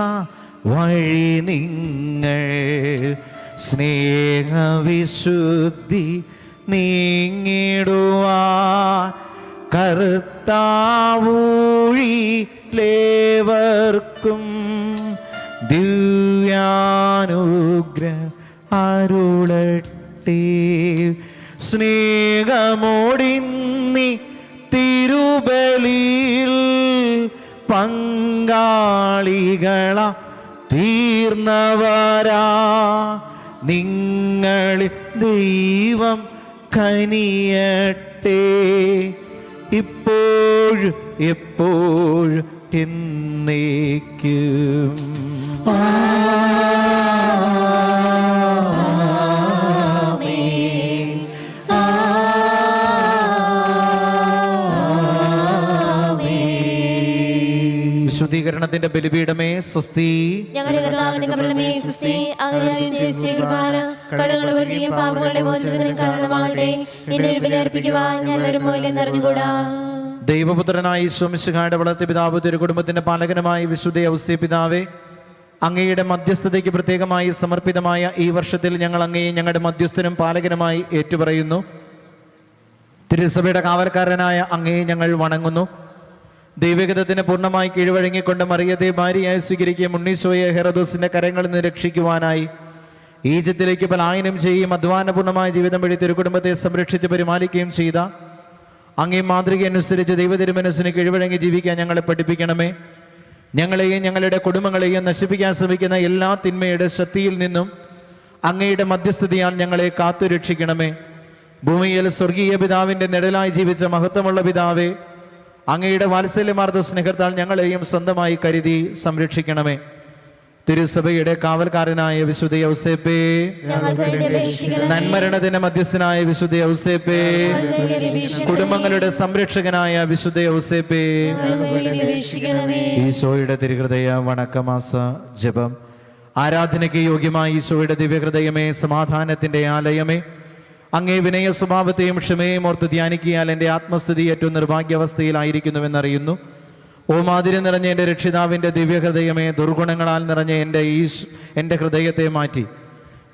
വഴി നിങ്ങൾ സ്നേഹവിശുദ്ധി നീങ്ങിടുവാൻ കർത്താവൂഴിലേവർക്കും ദിവ്യാനുഗ്രഹം അരുളട്ടെ. സ്നേഹമോടിന്നി തിരുബലിയിൽ പങ്കാളികള തീർന്നവരാ നിങ്ങളിൽ ദൈവം കനിയട്ടെ. പെരുകട്ടെ ഇപ്പോഴും എപ്പോഴും എന്നേക്കും. വിശുദ്ധീകരണത്തിന്റെ ബലിപീഠമേ സ്വസ്തി. ഞങ്ങളുടെ കർത്താവിന്റെ കബറിടമേ സ്വസ്തി. അങ്ങ് അതിശയിച്ച കൃപാന കടങ്ങളുടെ വരുതിയും പാപങ്ങളുടെ മോചനത്തിനും കാരണമാകട്ടെ. എന്നെ ഒരു ബലി അർപ്പിക്കുവാൻ ഞാൻ വരുമോ ഇല്ലെന്ന് അറിഞ്ഞുകൂടാ. ദൈവപുത്രനായ ഈശോ മിശിഹായുടെ വളർത്തിയ പിതാവ്, തിരുകുടുംബത്തിന്റെ പാലകനുമായ വിശുദ്ധ ഔസേപ്പ് പിതാവേ, അങ്ങയുടെ മധ്യസ്ഥതയ്ക്ക് പ്രത്യേകമായി സമർപ്പിതമായ ഈ വർഷത്തിൽ ഞങ്ങൾ അങ്ങയെ ഞങ്ങളുടെ മധ്യസ്ഥനും പാലകനുമായി ഏറ്റുപറയുന്നു. തിരുസഭയുടെ കാവൽക്കാരനായ അങ്ങയെ ഞങ്ങൾ വണങ്ങുന്നു. ദൈവഗതത്തിന് പൂർണ്ണമായി കീഴ്വഴങ്ങിക്കൊണ്ട് മറിയത്തെ ഭാര്യയായി സ്വീകരിക്കുകയും ഉണ്ണീശോയെ ഹെറോദോസിന്റെ കരങ്ങളിൽ നിന്ന് രക്ഷിക്കുവാനായി ഈജിപ്തിലേക്ക് പലായനം ചെയ്യുകയും അധ്വാനപൂർണ്ണമായ ജീവിതം വഴി തിരുകുടുംബത്തെ സംരക്ഷിച്ച് പരിപാലിക്കുകയും ചെയ്ത അങ്ങേ മാതൃക അനുസരിച്ച് ദൈവതിരുമനസ്സിന് കീഴ്വഴങ്ങി ജീവിക്കാൻ ഞങ്ങളെ പഠിപ്പിക്കണമേ. ഞങ്ങളെയും ഞങ്ങളുടെ കുടുംബങ്ങളെയും നശിപ്പിക്കാൻ ശ്രമിക്കുന്ന എല്ലാ തിന്മയുടെ ശക്തിയിൽ നിന്നും അങ്ങയുടെ മധ്യസ്ഥതയാൽ ഞങ്ങളെ കാത്തുരക്ഷിക്കണമേ. ഭൂമിയിൽ സ്വർഗീയ പിതാവിൻ്റെ നിഴലായി ജീവിച്ച മഹത്വമുള്ള പിതാവേ, അങ്ങയുടെ വാത്സല്യമാർദ്ദ സ്നേഹത്താൽ ഞങ്ങളെയും സ്വന്തമായി കരുതി സംരക്ഷിക്കണമേ. തിരുസഭയുടെ കാവൽക്കാരനായ വിശുദ്ധ ഔസേപ്പേ, നന്മരണത്തിന് മധ്യസ്ഥനായ വിശുദ്ധ ഔസേപ്പേ, കുടുംബങ്ങളുടെ സംരക്ഷകനായ വിശുദ്ധ ഔസേപ്പേ, ഈശോയുടെ തിരുഹൃദയ വണക്കമാസ ജപം. ആരാധനയ്ക്ക് യോഗ്യമായ ഈശോയുടെ ദിവ്യഹൃദയമേ, സമാധാനത്തിന്റെ ആലയമേ, അങ്ങേ വിനയ സ്വഭാവത്തെയും ക്ഷമയെയും ഓർത്ത് ധ്യാനിക്കിയാൽ എൻ്റെ ആത്മസ്ഥിതി ഏറ്റവും നിർഭാഗ്യാവസ്ഥയിലായിരിക്കുന്നുവെന്നറിയുന്നു. ഓ മാതിരി നിറഞ്ഞ എൻ്റെ രക്ഷിതാവിൻ്റെ ദിവ്യഹൃദയമേ, ദുർഗുണങ്ങളാൽ നിറഞ്ഞ എൻ്റെ ഹൃദയത്തെ മാറ്റി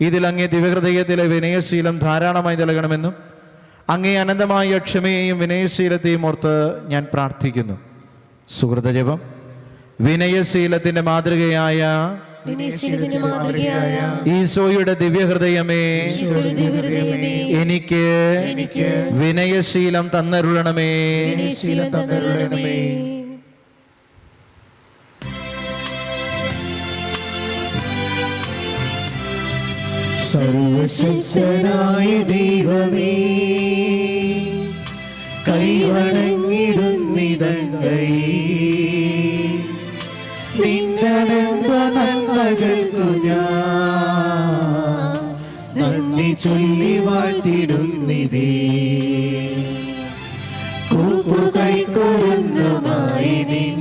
ഇതിൽ അങ്ങേ ദിവ്യഹൃദയത്തിലെ വിനയശീലം ധാരാളമായി നൽകണമെന്നും അങ്ങേ അനന്തമായ ക്ഷമയെയും വിനയശീലത്തെയും ഓർത്ത് ഞാൻ പ്രാർത്ഥിക്കുന്നു. സുഹൃതജപം. വിനയശീലത്തിൻ്റെ മാതൃകയായ ഈശോയുടെ ദിവ്യഹൃദയമേ, എനിക്ക് വിനയശീലം തന്നരുളണമേ. സർവശക്തനായ ദൈവമേ, കൈവണങ്ങിടുന്നിതങ്ങൈ നിന്നനന്ത നന്മകൾക്കു ഞാൻ നന്ദി ചൊല്ലി വാഴ്ത്തിടുന്നിതേ. കൂപ്പുകൈക്കൊരുന്നുമായി നിൻ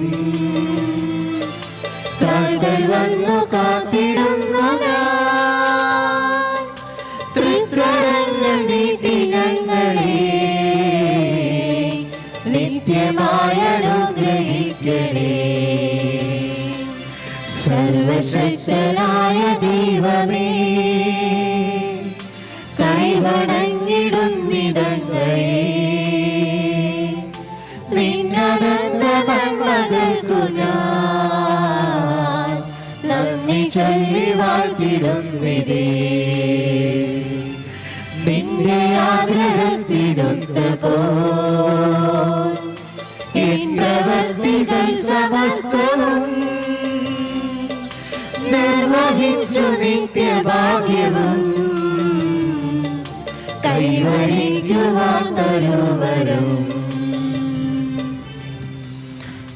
താഴ്കൾ വന്നു കാത്തിടുന്നു ഞാൻ. തൃക്കരങ്ങൾ നീട്ടി ഞങ്ങളെ നിത്യമായ അനുഗ്രഹിക്കണേ. സർവശക്തനായ ദൈവമേ, കൈവണങ്ങിടുന്നിതങ്ങൈ നിന്നനന്ത നന്മകൾക്കു ഞാൻ നന്ദി ചൊല്ലി വാഴ്ത്തിടുന്നിതേ. നിന്റെ ആഗ്രഹത്തിനൊത്തപ്പോൾ എൻ പ്രവൃത്തികൾ സമസ്തവും നിർവഹിച്ചു നിത്യഭാഗ്യവും കൈവരിക്കുവാൻ തരുവരും.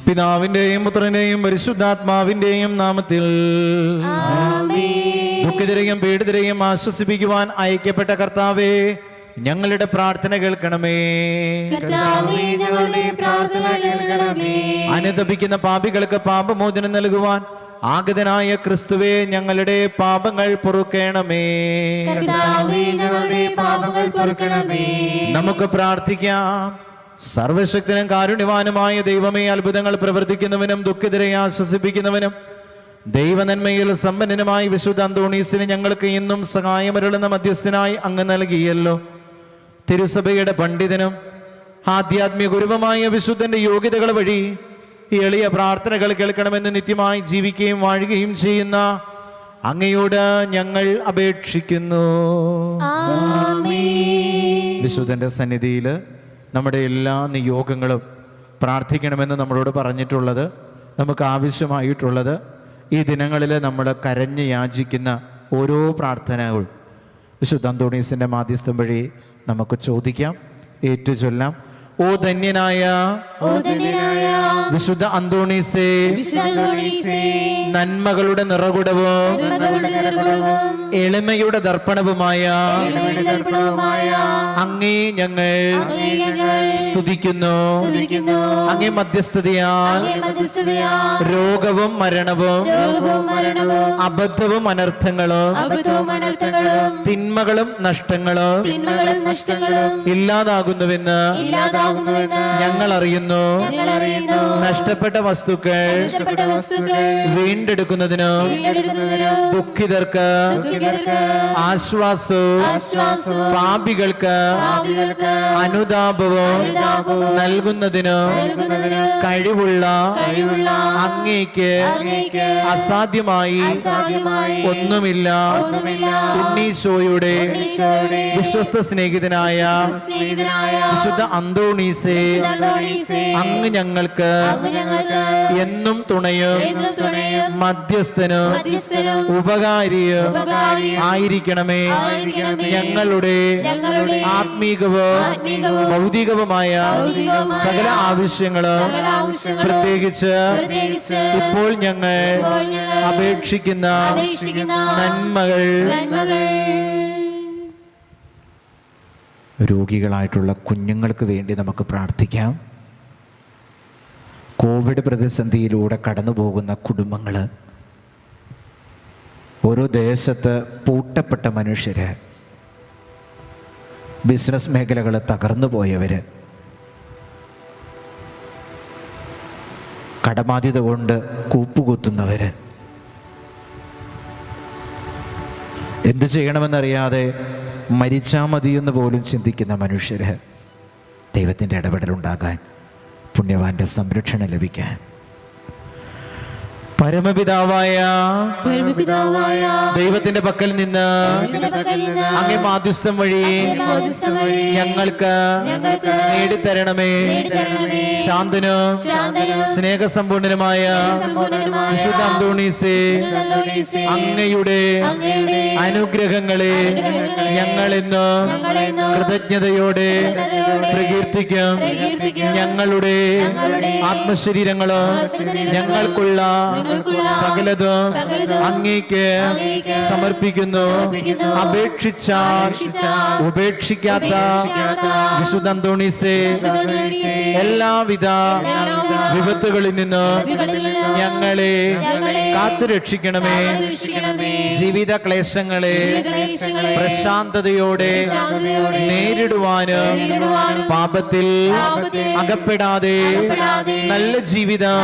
പിതാവിന്റെയും പുത്രന്റെയും പരിശുദ്ധാത്മാവിന്റെയും നാമത്തിൽ ദുഃഖിതരെയും പീഡിതരെയും ആശ്വസിപ്പിക്കുവാൻ അയക്കപ്പെട്ട കർത്താവേ, ഞങ്ങളുടെ പ്രാർത്ഥന കേൾക്കണമേ. അനുതപിക്കുന്ന പാപികൾക്ക് പാപമോചനം നൽകുവാൻ ആഗതനായ ക്രിസ്തുവേ, ഞങ്ങളുടെ പാപങ്ങൾ പൊറുക്കണമേ. നമുക്ക് പ്രാർത്ഥിക്കാം. സർവശക്തനും കാരുണ്യവാനുമായ ദൈവമേ, അത്ഭുതങ്ങൾ പ്രവർത്തിക്കുന്നവനും ദുഃഖിതരെ ആശ്വസിപ്പിക്കുന്നവനും ദൈവനന്മയിൽ സമ്പന്നനുമായ വിശുദ്ധ അന്തോണീസിന് ഞങ്ങൾക്ക് ഇന്നും സഹായമരുളുന്ന മധ്യസ്ഥനായി അങ്ങ് നൽകിയല്ലോ. തിരുസഭയുടെ പണ്ഡിതനും ആധ്യാത്മിക ഗുരുവുമായ വിശുദ്ധന്റെ യോഗ്യതകൾ വഴി എളിയ പ്രാർത്ഥനകൾ കേൾക്കണമെന്ന് നിത്യമായി ജീവിക്കുകയും വാഴുകയും ചെയ്യുന്ന അങ്ങയോട് ഞങ്ങൾ അപേക്ഷിക്കുന്നു. വിശുദ്ധന്റെ സന്നിധിയിൽ നമ്മുടെ എല്ലാ നിയോഗങ്ങളും പ്രാർത്ഥിക്കണമെന്ന് നമ്മളോട് പറഞ്ഞിട്ടുള്ളത്, നമുക്ക് ആവശ്യമായിട്ടുള്ളത്, ഈ ദിനങ്ങളിൽ നമ്മൾ കരഞ്ഞ് യാചിക്കുന്ന ഓരോ പ്രാർത്ഥനകളും വിശുദ്ധ അന്തോണീസിൻ്റെ മാധ്യസ്ഥം വഴി നമുക്ക് ചോദിക്കാം. ഏറ്റുചൊല്ലാം. ഓ ധന്യനായ വിശുദ്ധ അന്തോണീസേ, നന്മകളുടെ നിറകുടവും എളിമയുടെ ദർപ്പണവുമായ അങ്ങേ ഞങ്ങൾ സ്തുതിക്കുന്നു. അങ്ങേ മധ്യസ്ഥതയാൽ രോഗവും മരണവും അബദ്ധവും അനർത്ഥങ്ങളും തിന്മകളും നഷ്ടങ്ങളും ഇല്ലാതാകുന്നുവെന്ന് ഞങ്ങൾ അറിയുന്നു. നഷ്ടപ്പെട്ട വസ്തുക്കൾ വീണ്ടെടുക്കുന്നതിനും ദുഃഖിതർക്ക് ആശ്വാസവും പാപികൾക്ക് അനുതാപവും നൽകുന്നതിനും കഴിവുള്ള അങ്ങേക്ക് അസാധ്യമായി ഒന്നുമില്ല. ഉണ്ണീശോയുടെ വിശ്വസ്ത സ്നേഹിതനായ വിശുദ്ധ അന്തോണീസേ, അങ്ങ് ഞങ്ങൾക്ക് എന്നും തുണയും മധ്യസ്ഥനും ഉപകാരിയും ആയിരിക്കണമേ. ഞങ്ങളുടെ ആത്മീകവും ഭൗതികവുമായ സകല ആവശ്യങ്ങളും പ്രത്യേകിച്ച് ഇപ്പോൾ ഞങ്ങൾ അപേക്ഷിക്കുന്ന നന്മകൾ രോഗികളായിട്ടുള്ള കുഞ്ഞുങ്ങൾക്ക് വേണ്ടി നമുക്ക് പ്രാർത്ഥിക്കാം. കോവിഡ് പ്രതിസന്ധിയിലൂടെ കടന്നു പോകുന്ന കുടുംബങ്ങൾ, ഓരോ ദേശത്ത് പൂട്ടപ്പെട്ട മനുഷ്യർ, ബിസിനസ് മേഖലകൾ തകർന്നു പോയവർ, കടബാധ്യത കൊണ്ട് കൂപ്പുകുത്തുന്നവർ, എന്തു ചെയ്യണമെന്നറിയാതെ മരിച്ചാൽ മതിയെന്ന് പോലും ചിന്തിക്കുന്ന മനുഷ്യർ, ദൈവത്തിൻ്റെ ഇടപെടലുണ്ടാകാൻ, പുണ്യവാന്റെ സംരക്ഷണം ലഭിക്കാൻ പരമപിതാവായ ദൈവത്തിന്റെ പക്കൽ നിന്ന് അങ്ങേ മാധ്യസ്ഥം വഴി ഞങ്ങൾക്ക് നേടിത്തരണമേ. ശാന്തനും സ്നേഹസമ്പൂർണനുമായ വിശുദ്ധ അന്തോണീസേ, അങ്ങയുടെ അനുഗ്രഹങ്ങളെ ഞങ്ങളിന്ന് കൃതജ്ഞതയോടെ പ്രകീർത്തിക്കും. ഞങ്ങളുടെ ആത്മശരീരങ്ങളും ഞങ്ങൾക്കുള്ള സകലതും അങ്ങേക്ക് സമർപ്പിക്കുന്നു. അപേക്ഷിച്ചാൽ ഉപേക്ഷിക്കാത്ത വിശുദ്ധ അന്തോണീസേ, എല്ലാവിധ വിപത്തുകളിൽ നിന്ന് ഞങ്ങളെ കാത്തുരക്ഷിക്കണമേ. ജീവിത ക്ലേശങ്ങളെ പ്രശാന്തതയോടെ നേരിടുവാനും പാപത്തിൽ അകപ്പെടാതെ നല്ല ജീവിതം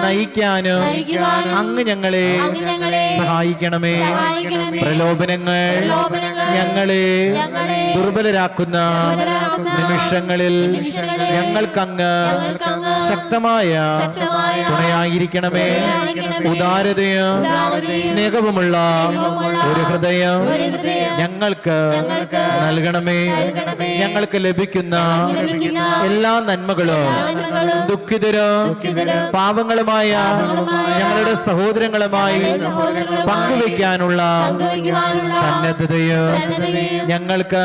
നയിക്കാനും അങ്ങ് ഞങ്ങളെ സഹായിക്കണമേ. പ്രലോഭനങ്ങൾ ഞങ്ങളെ ദുർബലരാക്കുന്ന നിമിഷങ്ങളിൽ ഞങ്ങൾക്കങ്ങ് ശക്തമായ തുണയായിരിക്കണമേ. ഉദാരതയും സ്നേഹവുമുള്ള ഒരു ഹൃദയം ഞങ്ങൾക്ക് നൽകണമേ. ഞങ്ങൾക്ക് ലഭിക്കുന്ന എല്ലാ നന്മകളും ദുഃഖിതരും പാവങ്ങളുമായ ഞങ്ങളുടെ സഹോദരങ്ങളുമായി പങ്കുവയ്ക്കാനുള്ള സന്നദ്ധതയും ഞങ്ങൾക്ക്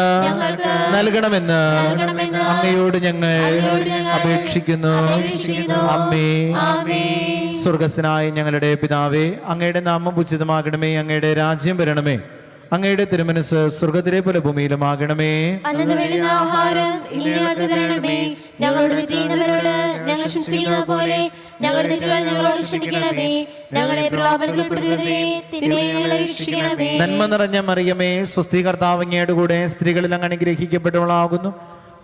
നൽകണമെന്ന് അങ്ങയോട് ഞങ്ങൾ അപേക്ഷിക്കുന്നു. അമ്മേ. സ്വർഗസ്ഥനായ ഞങ്ങളുടെ പിതാവേ, അങ്ങയുടെ നാമം ഉചിതമാകണമേ. അങ്ങയുടെ രാജ്യം വരണമേ. അങ്ങയുടെ തിരുമനസ് സ്വർഗത്തിലെ പോലെ ഭൂമിയിലുമാകണമേ. ആഹാരം ഞങ്ങളോട് തെറ്റുന്നവരോട് ഞങ്ങൾ ക്ഷമിക്കുന്നത് പോലെ ഞങ്ങളുടെ തെറ്റുകൾ ഞങ്ങളോട് ക്ഷമിക്കണമേ. ഞങ്ങളെ പ്രലോഭനത്തിൽപ്പെടുത്തരുതേ, തിന്മയിൽ നിന്ന് ഞങ്ങളെ രക്ഷിക്കണമേ. നന്മ നിറഞ്ഞ മറിയമേ, സ്വസ്തി, കർത്താവ് അങ്ങയുടെ കൂടെ സ്ത്രീകളിൽ അങ്ങ് അനുഗ്രഹിക്കപ്പെട്ടവളാകുന്നു.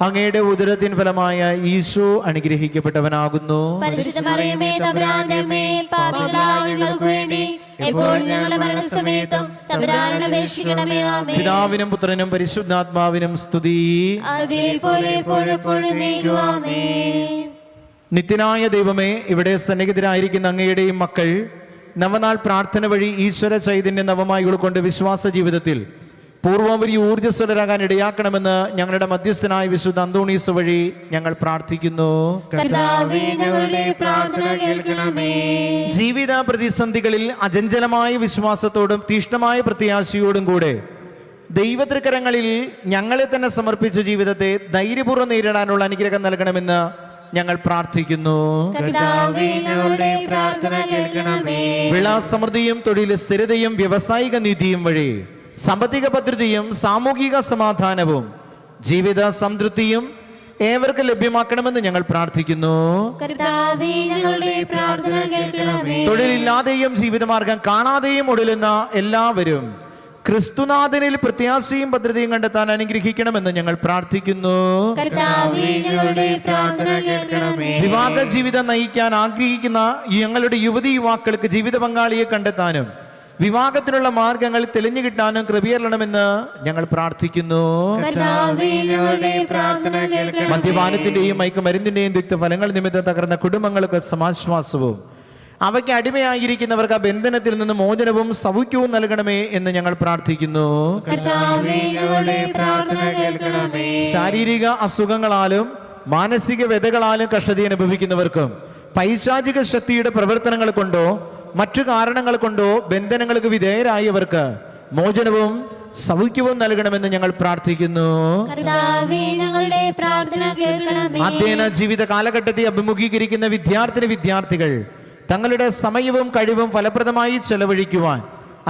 അങ്ങയുടെ ഉദരത്തിൻ ഫലമായ ഈശോ അനുഗ്രഹിക്കപ്പെട്ടവനാകുന്നു. പരിശുദ്ധ മറിയമേ, തമ്പുരാന്റെ അമ്മേ, പാപികളായ ഞങ്ങൾക്ക് വേണ്ടി എപ്പോഴും ഞങ്ങളുടെ മരണസമയത്തും തമ്പുരാനോട് അപേക്ഷിക്കണമേ. ആമേൻ. പിതാവിനും പുത്രനും പരിശുദ്ധാത്മാവിനും സ്തുതി. അതിലെ പോലെ എപ്പോഴും എന്നേക്കും. ആമേൻ. നിത്യനായ ദൈവമേ, ഇവിടെ സന്നിഹിതരായിരിക്കുന്ന അങ്ങയുടെയും മക്കൾ നവനാൾ പ്രാർത്ഥന വഴി ഈശ്വര ചൈതന്യം നവമായി ഉൾക്കൊണ്ട് വിശ്വാസ ജീവിതത്തിൽ പൂർവോപരി ഊർജ്ജസ്വലരാകാൻ ഇടയാക്കണമെന്ന് ഞങ്ങളുടെ മധ്യസ്ഥനായ വിശുദ്ധ അന്തോണീസ് വഴി ഞങ്ങൾ പ്രാർത്ഥിക്കുന്നു. കർത്താവേ, ഞങ്ങളുടെ പ്രാർത്ഥന കേൾക്കണമേ. ജീവിത പ്രതിസന്ധികളിൽ അചഞ്ചലമായ വിശ്വാസത്തോടും തീഷ്ണമായ പ്രത്യാശയോടും കൂടെ ദൈവതൃക്കരങ്ങളിൽ ഞങ്ങളെ തന്നെ സമർപ്പിച്ച ജീവിതത്തെ ധൈര്യപൂർവ്വം നേരിടാനുള്ള അനുഗ്രഹം നൽകണമെന്ന് ഞങ്ങൾ പ്രാർത്ഥിക്കുന്നു. കർത്താവേ, ഞങ്ങളുടെ പ്രാർത്ഥന കേൾക്കണമേ. വിളാസമൃദ്ധിയും തൊഴിൽ സ്ഥിരതയും വ്യവസായിക നീതിയും വഴി സാമ്പത്തിക ഭദ്രതയും സാമൂഹിക സമാധാനവും ജീവിത സംതൃപ്തിയും ഏവർക്കും ലഭ്യമാക്കണമെന്ന് ഞങ്ങൾ പ്രാർത്ഥിക്കുന്നു. കർത്താവേ, ഞങ്ങളുടെ പ്രാർത്ഥന കേൾക്കണമേ. തൊഴിലില്ലാതെയും ജീവിതമാർഗം കാണാതെയും ഒടുലുന്ന എല്ലാവരും ക്രിസ്തുനാഥനിൽ പ്രത്യാശയും ഭദ്രതയും കണ്ടെത്താൻ അനുഗ്രഹിക്കണമെന്ന് ഞങ്ങൾ പ്രാർത്ഥിക്കുന്നു. കർത്താവേ, ഞങ്ങളുടെ പ്രാർത്ഥന കേൾക്കണമേ. വിവാഹ ജീവിതം നയിക്കാൻ ആഗ്രഹിക്കുന്ന ഞങ്ങളുടെ യുവതി യുവാക്കൾക്ക് ജീവിത പങ്കാളിയെ കണ്ടെത്താനും വിവാഹത്തിനുള്ള മാർഗങ്ങൾ തെളിഞ്ഞു കിട്ടാനും കൃപയരണമെന്ന് ഞങ്ങൾ പ്രാർത്ഥിക്കുന്നു. കർത്താവേ, ഞങ്ങളുടെ പ്രാർത്ഥന കേൾക്കണമേ. മദ്യപാനത്തിന്റെയും മയക്കുമരുന്നിന്റെയും ദുഃഖഫലങ്ങൾ നിമിത്തം തകർന്ന കുടുംബങ്ങൾക്ക് സമാശ്വാസവും അവയ്ക്ക് അടിമയായിരിക്കുന്നവർക്ക് ആ ബന്ധനത്തിൽ നിന്ന് മോചനവും സൗഖ്യവും നൽകണമേ എന്ന് ഞങ്ങൾ പ്രാർത്ഥിക്കുന്നു. കർത്താവേ, ഞങ്ങളുടെ പ്രാർത്ഥന കേൾക്കണമേ. ശാരീരിക അസുഖങ്ങളാലും മാനസിക വ്യതകളാലും കഷ്ടത അനുഭവിക്കുന്നവർക്കും പൈശാചിക ശക്തിയുടെ പ്രവർത്തനങ്ങൾ കൊണ്ടോ മറ്റു കാരണങ്ങൾ കൊണ്ടോ ബന്ധനങ്ങൾക്ക് വിധേയരായവർക്ക് മോചനവും സൗഖ്യവും നൽകണമെന്ന് ഞങ്ങൾ പ്രാർത്ഥിക്കുന്നു. കർത്താവേ, ഞങ്ങളുടെ പ്രാർത്ഥന കേൾക്കണമേ. അധ്യയന ജീവിത കാലഘട്ടത്തെ അഭിമുഖീകരിക്കുന്ന വിദ്യാർത്ഥികൾ തങ്ങളുടെ സമയവും കഴിവും ഫലപ്രദമായി ചെലവഴിക്കുവാൻ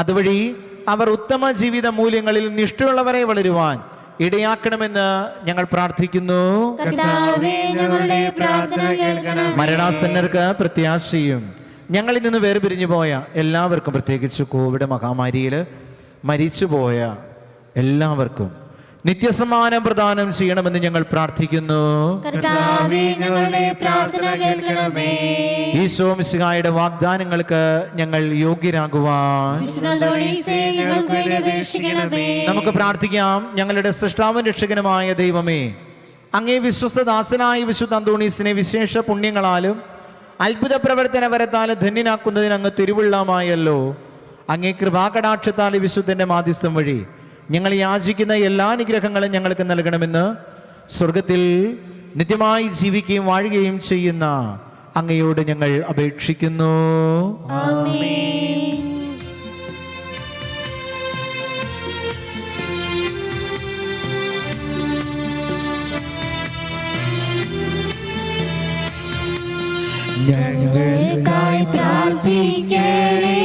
അതുവഴി അവർ ഉത്തമ ജീവിത മൂല്യങ്ങളിൽ നിഷ്ഠയുള്ളവരെ വളരുവാൻ ഇടയാക്കണമെന്ന് ഞങ്ങൾ പ്രാർത്ഥിക്കുന്നു. കർത്താവേ, ഞങ്ങളുടെ പ്രാർത്ഥന കേൾക്കണമേ. മരണാസന്നർക്ക് പ്രത്യാശയും ഞങ്ങളിൽ നിന്ന് വേർപിരിഞ്ഞു പോയ എല്ലാവർക്കും, പ്രത്യേകിച്ച് കോവിഡ് മഹാമാരിയിൽ മരിച്ചുപോയ എല്ലാവർക്കും നിത്യസമ്മാനം പ്രദാനം ചെയ്യണമെന്ന് ഞങ്ങൾ പ്രാർത്ഥിക്കുന്നു. കർത്താവേ, ഞങ്ങളുടെ പ്രാർത്ഥന കേൾക്കണമേ. ഈശോ മിശിഹായുടെ വാഗ്ദാനങ്ങൾക്ക് ഞങ്ങൾ യോഗ്യരാകുവാൻ വിശുദ്ധോടീസേ, ഞങ്ങൾക്ക് വേണ്ടി അപേക്ഷിക്കണമേ. നമുക്ക് പ്രാർത്ഥിക്കാം. ഞങ്ങളുടെ സൃഷ്ടാവും രക്ഷകനുമായ ദൈവമേ, അങ്ങേ വിശ്വസ്തദാസനായ വിശുദ്ധ അന്തോണീസിനെ വിശേഷ പുണ്യങ്ങളാലും അത്ഭുത പ്രവർത്തന വരത്താലും ധന്യനാക്കുന്നതിന് അങ്ങ് തിരുവുള്ളമായല്ലോ. അങ്ങേ കൃപാകടാക്ഷത്താൽ വിശുദ്ധന്റെ മാധ്യസ്ഥം വഴി ഞങ്ങൾ യാചിക്കുന്ന എല്ലാ അനുഗ്രഹങ്ങളും ഞങ്ങൾക്ക് നൽകണമെന്ന് സ്വർഗത്തിൽ നിത്യമായി ജീവിക്കുകയും വാഴുകയും ചെയ്യുന്ന അങ്ങയോട് ഞങ്ങൾ അപേക്ഷിക്കുന്നു. ആമേൻ. ഞങ്ങൾക്കായി പ്രാർത്ഥിക്കണേ.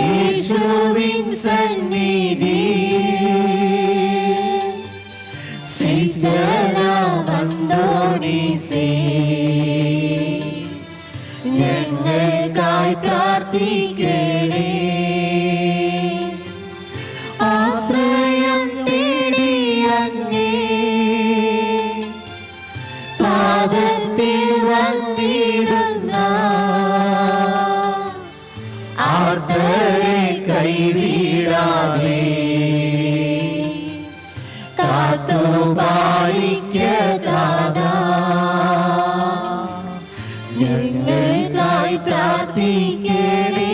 യേശുവിൻ സന്നിധിയിൽ സിദ്ധനാം അന്തോണീസേ, ഞങ്ങൾക്കായി പ്രാർത്ഥിക്കണേ. ആശ്രയം തേടി അങ്ങേ പാദത്തിൽ വന്നിടുന്ന ആർദ്രരെ കൈവിടാതെ കാത്തു പാലിക്കതാ. ഞങ്ങൾക്കായി പ്രാർത്ഥിക്കണേ.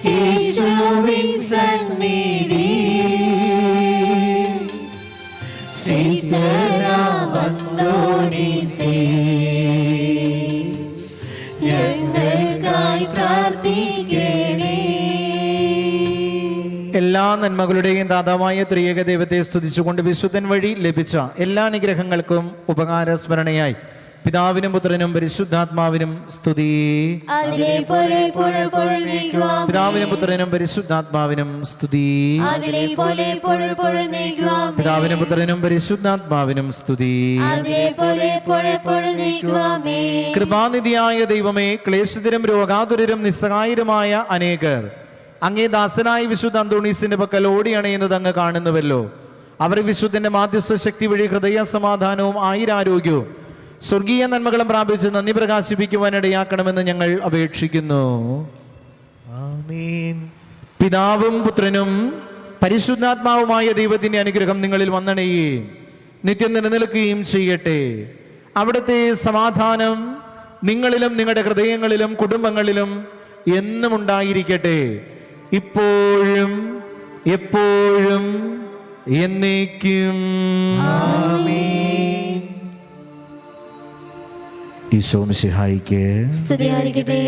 യേശുവിൻ സന്നിധിയിൽ സിദ്ധനാം അന്തോണീസേ, ഞങ്ങൾക്കായി പ്രാർത്ഥിക്കണേ. എല്ലാ നന്മകളുടെയും ദാതാവായ ത്രിയേക ദൈവത്തെ സ്തുതിച്ചുകൊണ്ട് വിശുദ്ധൻ വഴി ലഭിച്ച എല്ലാ അനുഗ്രഹങ്ങൾക്കും ഉപകാര സ്മരണയായി പിതാവിനും പുത്രനും പരിശുദ്ധാത്മാവിനും സ്തുതി. അതിലെപ്പോലെ എപ്പോഴും നീക്കുവാൻ. പിതാവിനും പുത്രനും പരിശുദ്ധാത്മാവിനും സ്തുതി. അതിലെപ്പോലെ എപ്പോഴും നീക്കുവാൻ. പിതാവിനും പുത്രനും പരിശുദ്ധാത്മാവിനും സ്തുതി. അതിലെപ്പോലെ എപ്പോഴും നീക്കുവാൻ. കൃപാനിധിയായ ദൈവമേ, ക്ലേശിതരും രോഗാതുരരും നിസ്സഹായരുമായ അനേകർ അങ്ങേ ദാസനായ വിശുദ്ധ അന്തോണീസിന്റെ പക്കൽ ഓടിയണയുന്നത് അങ്ങ് കാണുന്നുവല്ലോ. അവർ വിശുദ്ധന്റെ മാധ്യസ്ഥ ശക്തി വഴി ഹൃദയ സമാധാനവും ആയുരാരോഗ്യവും സ്വർഗീയ നന്മകളും പ്രാപിച്ച് നന്ദി പ്രകാശിപ്പിക്കുവാനിടയാക്കണമെന്ന് ഞങ്ങൾ അപേക്ഷിക്കുന്നു. ആമേൻ. പിതാവും പുത്രനും പരിശുദ്ധാത്മാവുമായ ദൈവത്തിന്റെ അനുഗ്രഹം നിങ്ങളിൽ വന്നണയുകയും നിത്യം നിലനിൽക്കുകയും ചെയ്യട്ടെ. അവിടുത്തെ സമാധാനം നിങ്ങളിലും നിങ്ങളുടെ ഹൃദയങ്ങളിലും കുടുംബങ്ങളിലും എന്നും ഉണ്ടായിരിക്കട്ടെ, ഇപ്പോഴും എപ്പോഴും എന്നേക്കും. ഈശോ മിശിഹായിക്ക് സ്തുതിയായിരിക്കട്ടെ.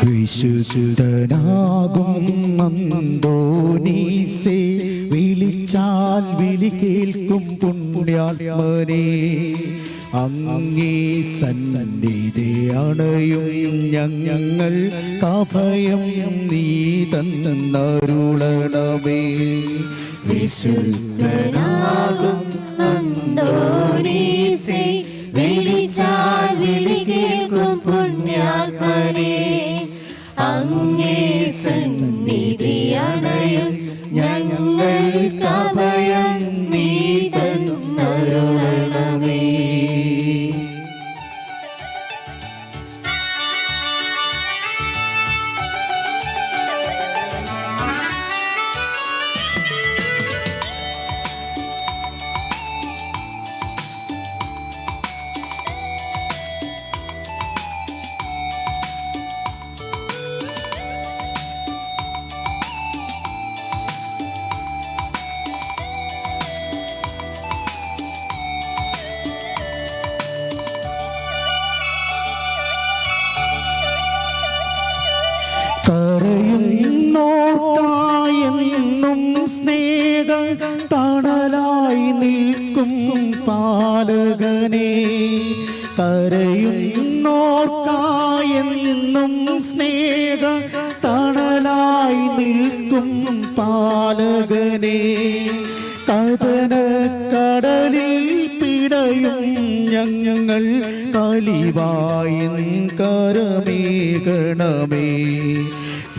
വിശുദ്ധനാകും അന്തോനീസേ, വിളിച്ചാൽ വിളി കേൾക്കും പുണ്യാത്മനേ. അങ്ങേ സന്നിധി അണയും ഞങ്ങൾ കഭയം നീ തന്നരുളണമേ. വിശുദ്ധനാകും അന്തോനീസേ, വിളിച്ചാൽ വിളി കേൾക്കും പുണ്യാത്മനേ. അങ്ങേ സന്നിധി അണയും ഞങ്ങൾക്ക് അഭയം നീ തന്നരുളണമേ. കരയുന്നോർക്കായെന്നും സ്നേഹ തണലായി നിൽക്കും പാലകനേ. കരയുന്നോർക്കായെന്നും സ്നേഹ തണലായി നിൽക്കും പാലകനേ. കടലിൽ പിടയും ഞങ്ങൾ കലിവായിൻ കരമേകണമേ.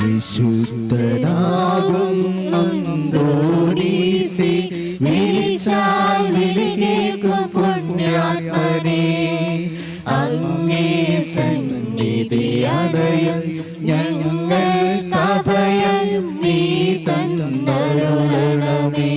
വിശുദ്ധനാകും അന്തോനീസേ, വിളിച്ചാൽ വിളി കേൾക്കും പുണ്യാത്മനേ. അങ്ങേ സന്നിധി അണയും ഞങ്ങൾക്ക് അഭയം നീ തന്നരുളണമേ.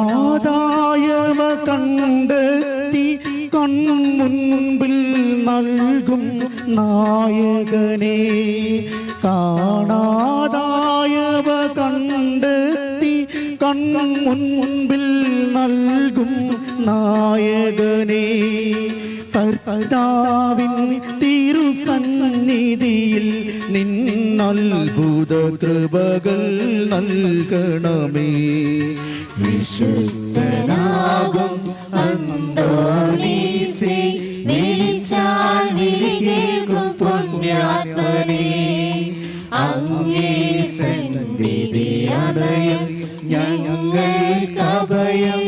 കാണാതായവ കണ്ടെത്തി കൺമുൻപിൽ നൽകും നായകനേ. കാണാതായവ കണ്ടെത്തി കൺമുൻപിൽ നൽകും നായകനേ. കർത്താവിൻ തിരുസന്നിധിയിൽ നിന്നത്ഭുത കൃപകൾ നൽകണമേ. വിശുദ്ധനാകും അന്തോനീസേ, വിളിച്ചാൽ വിളി കേൾക്കും പുണ്യാത്മനേ. അങ്ങേ സന്നിധി അണയും ഞങ്ങൾക്ക് അഭയം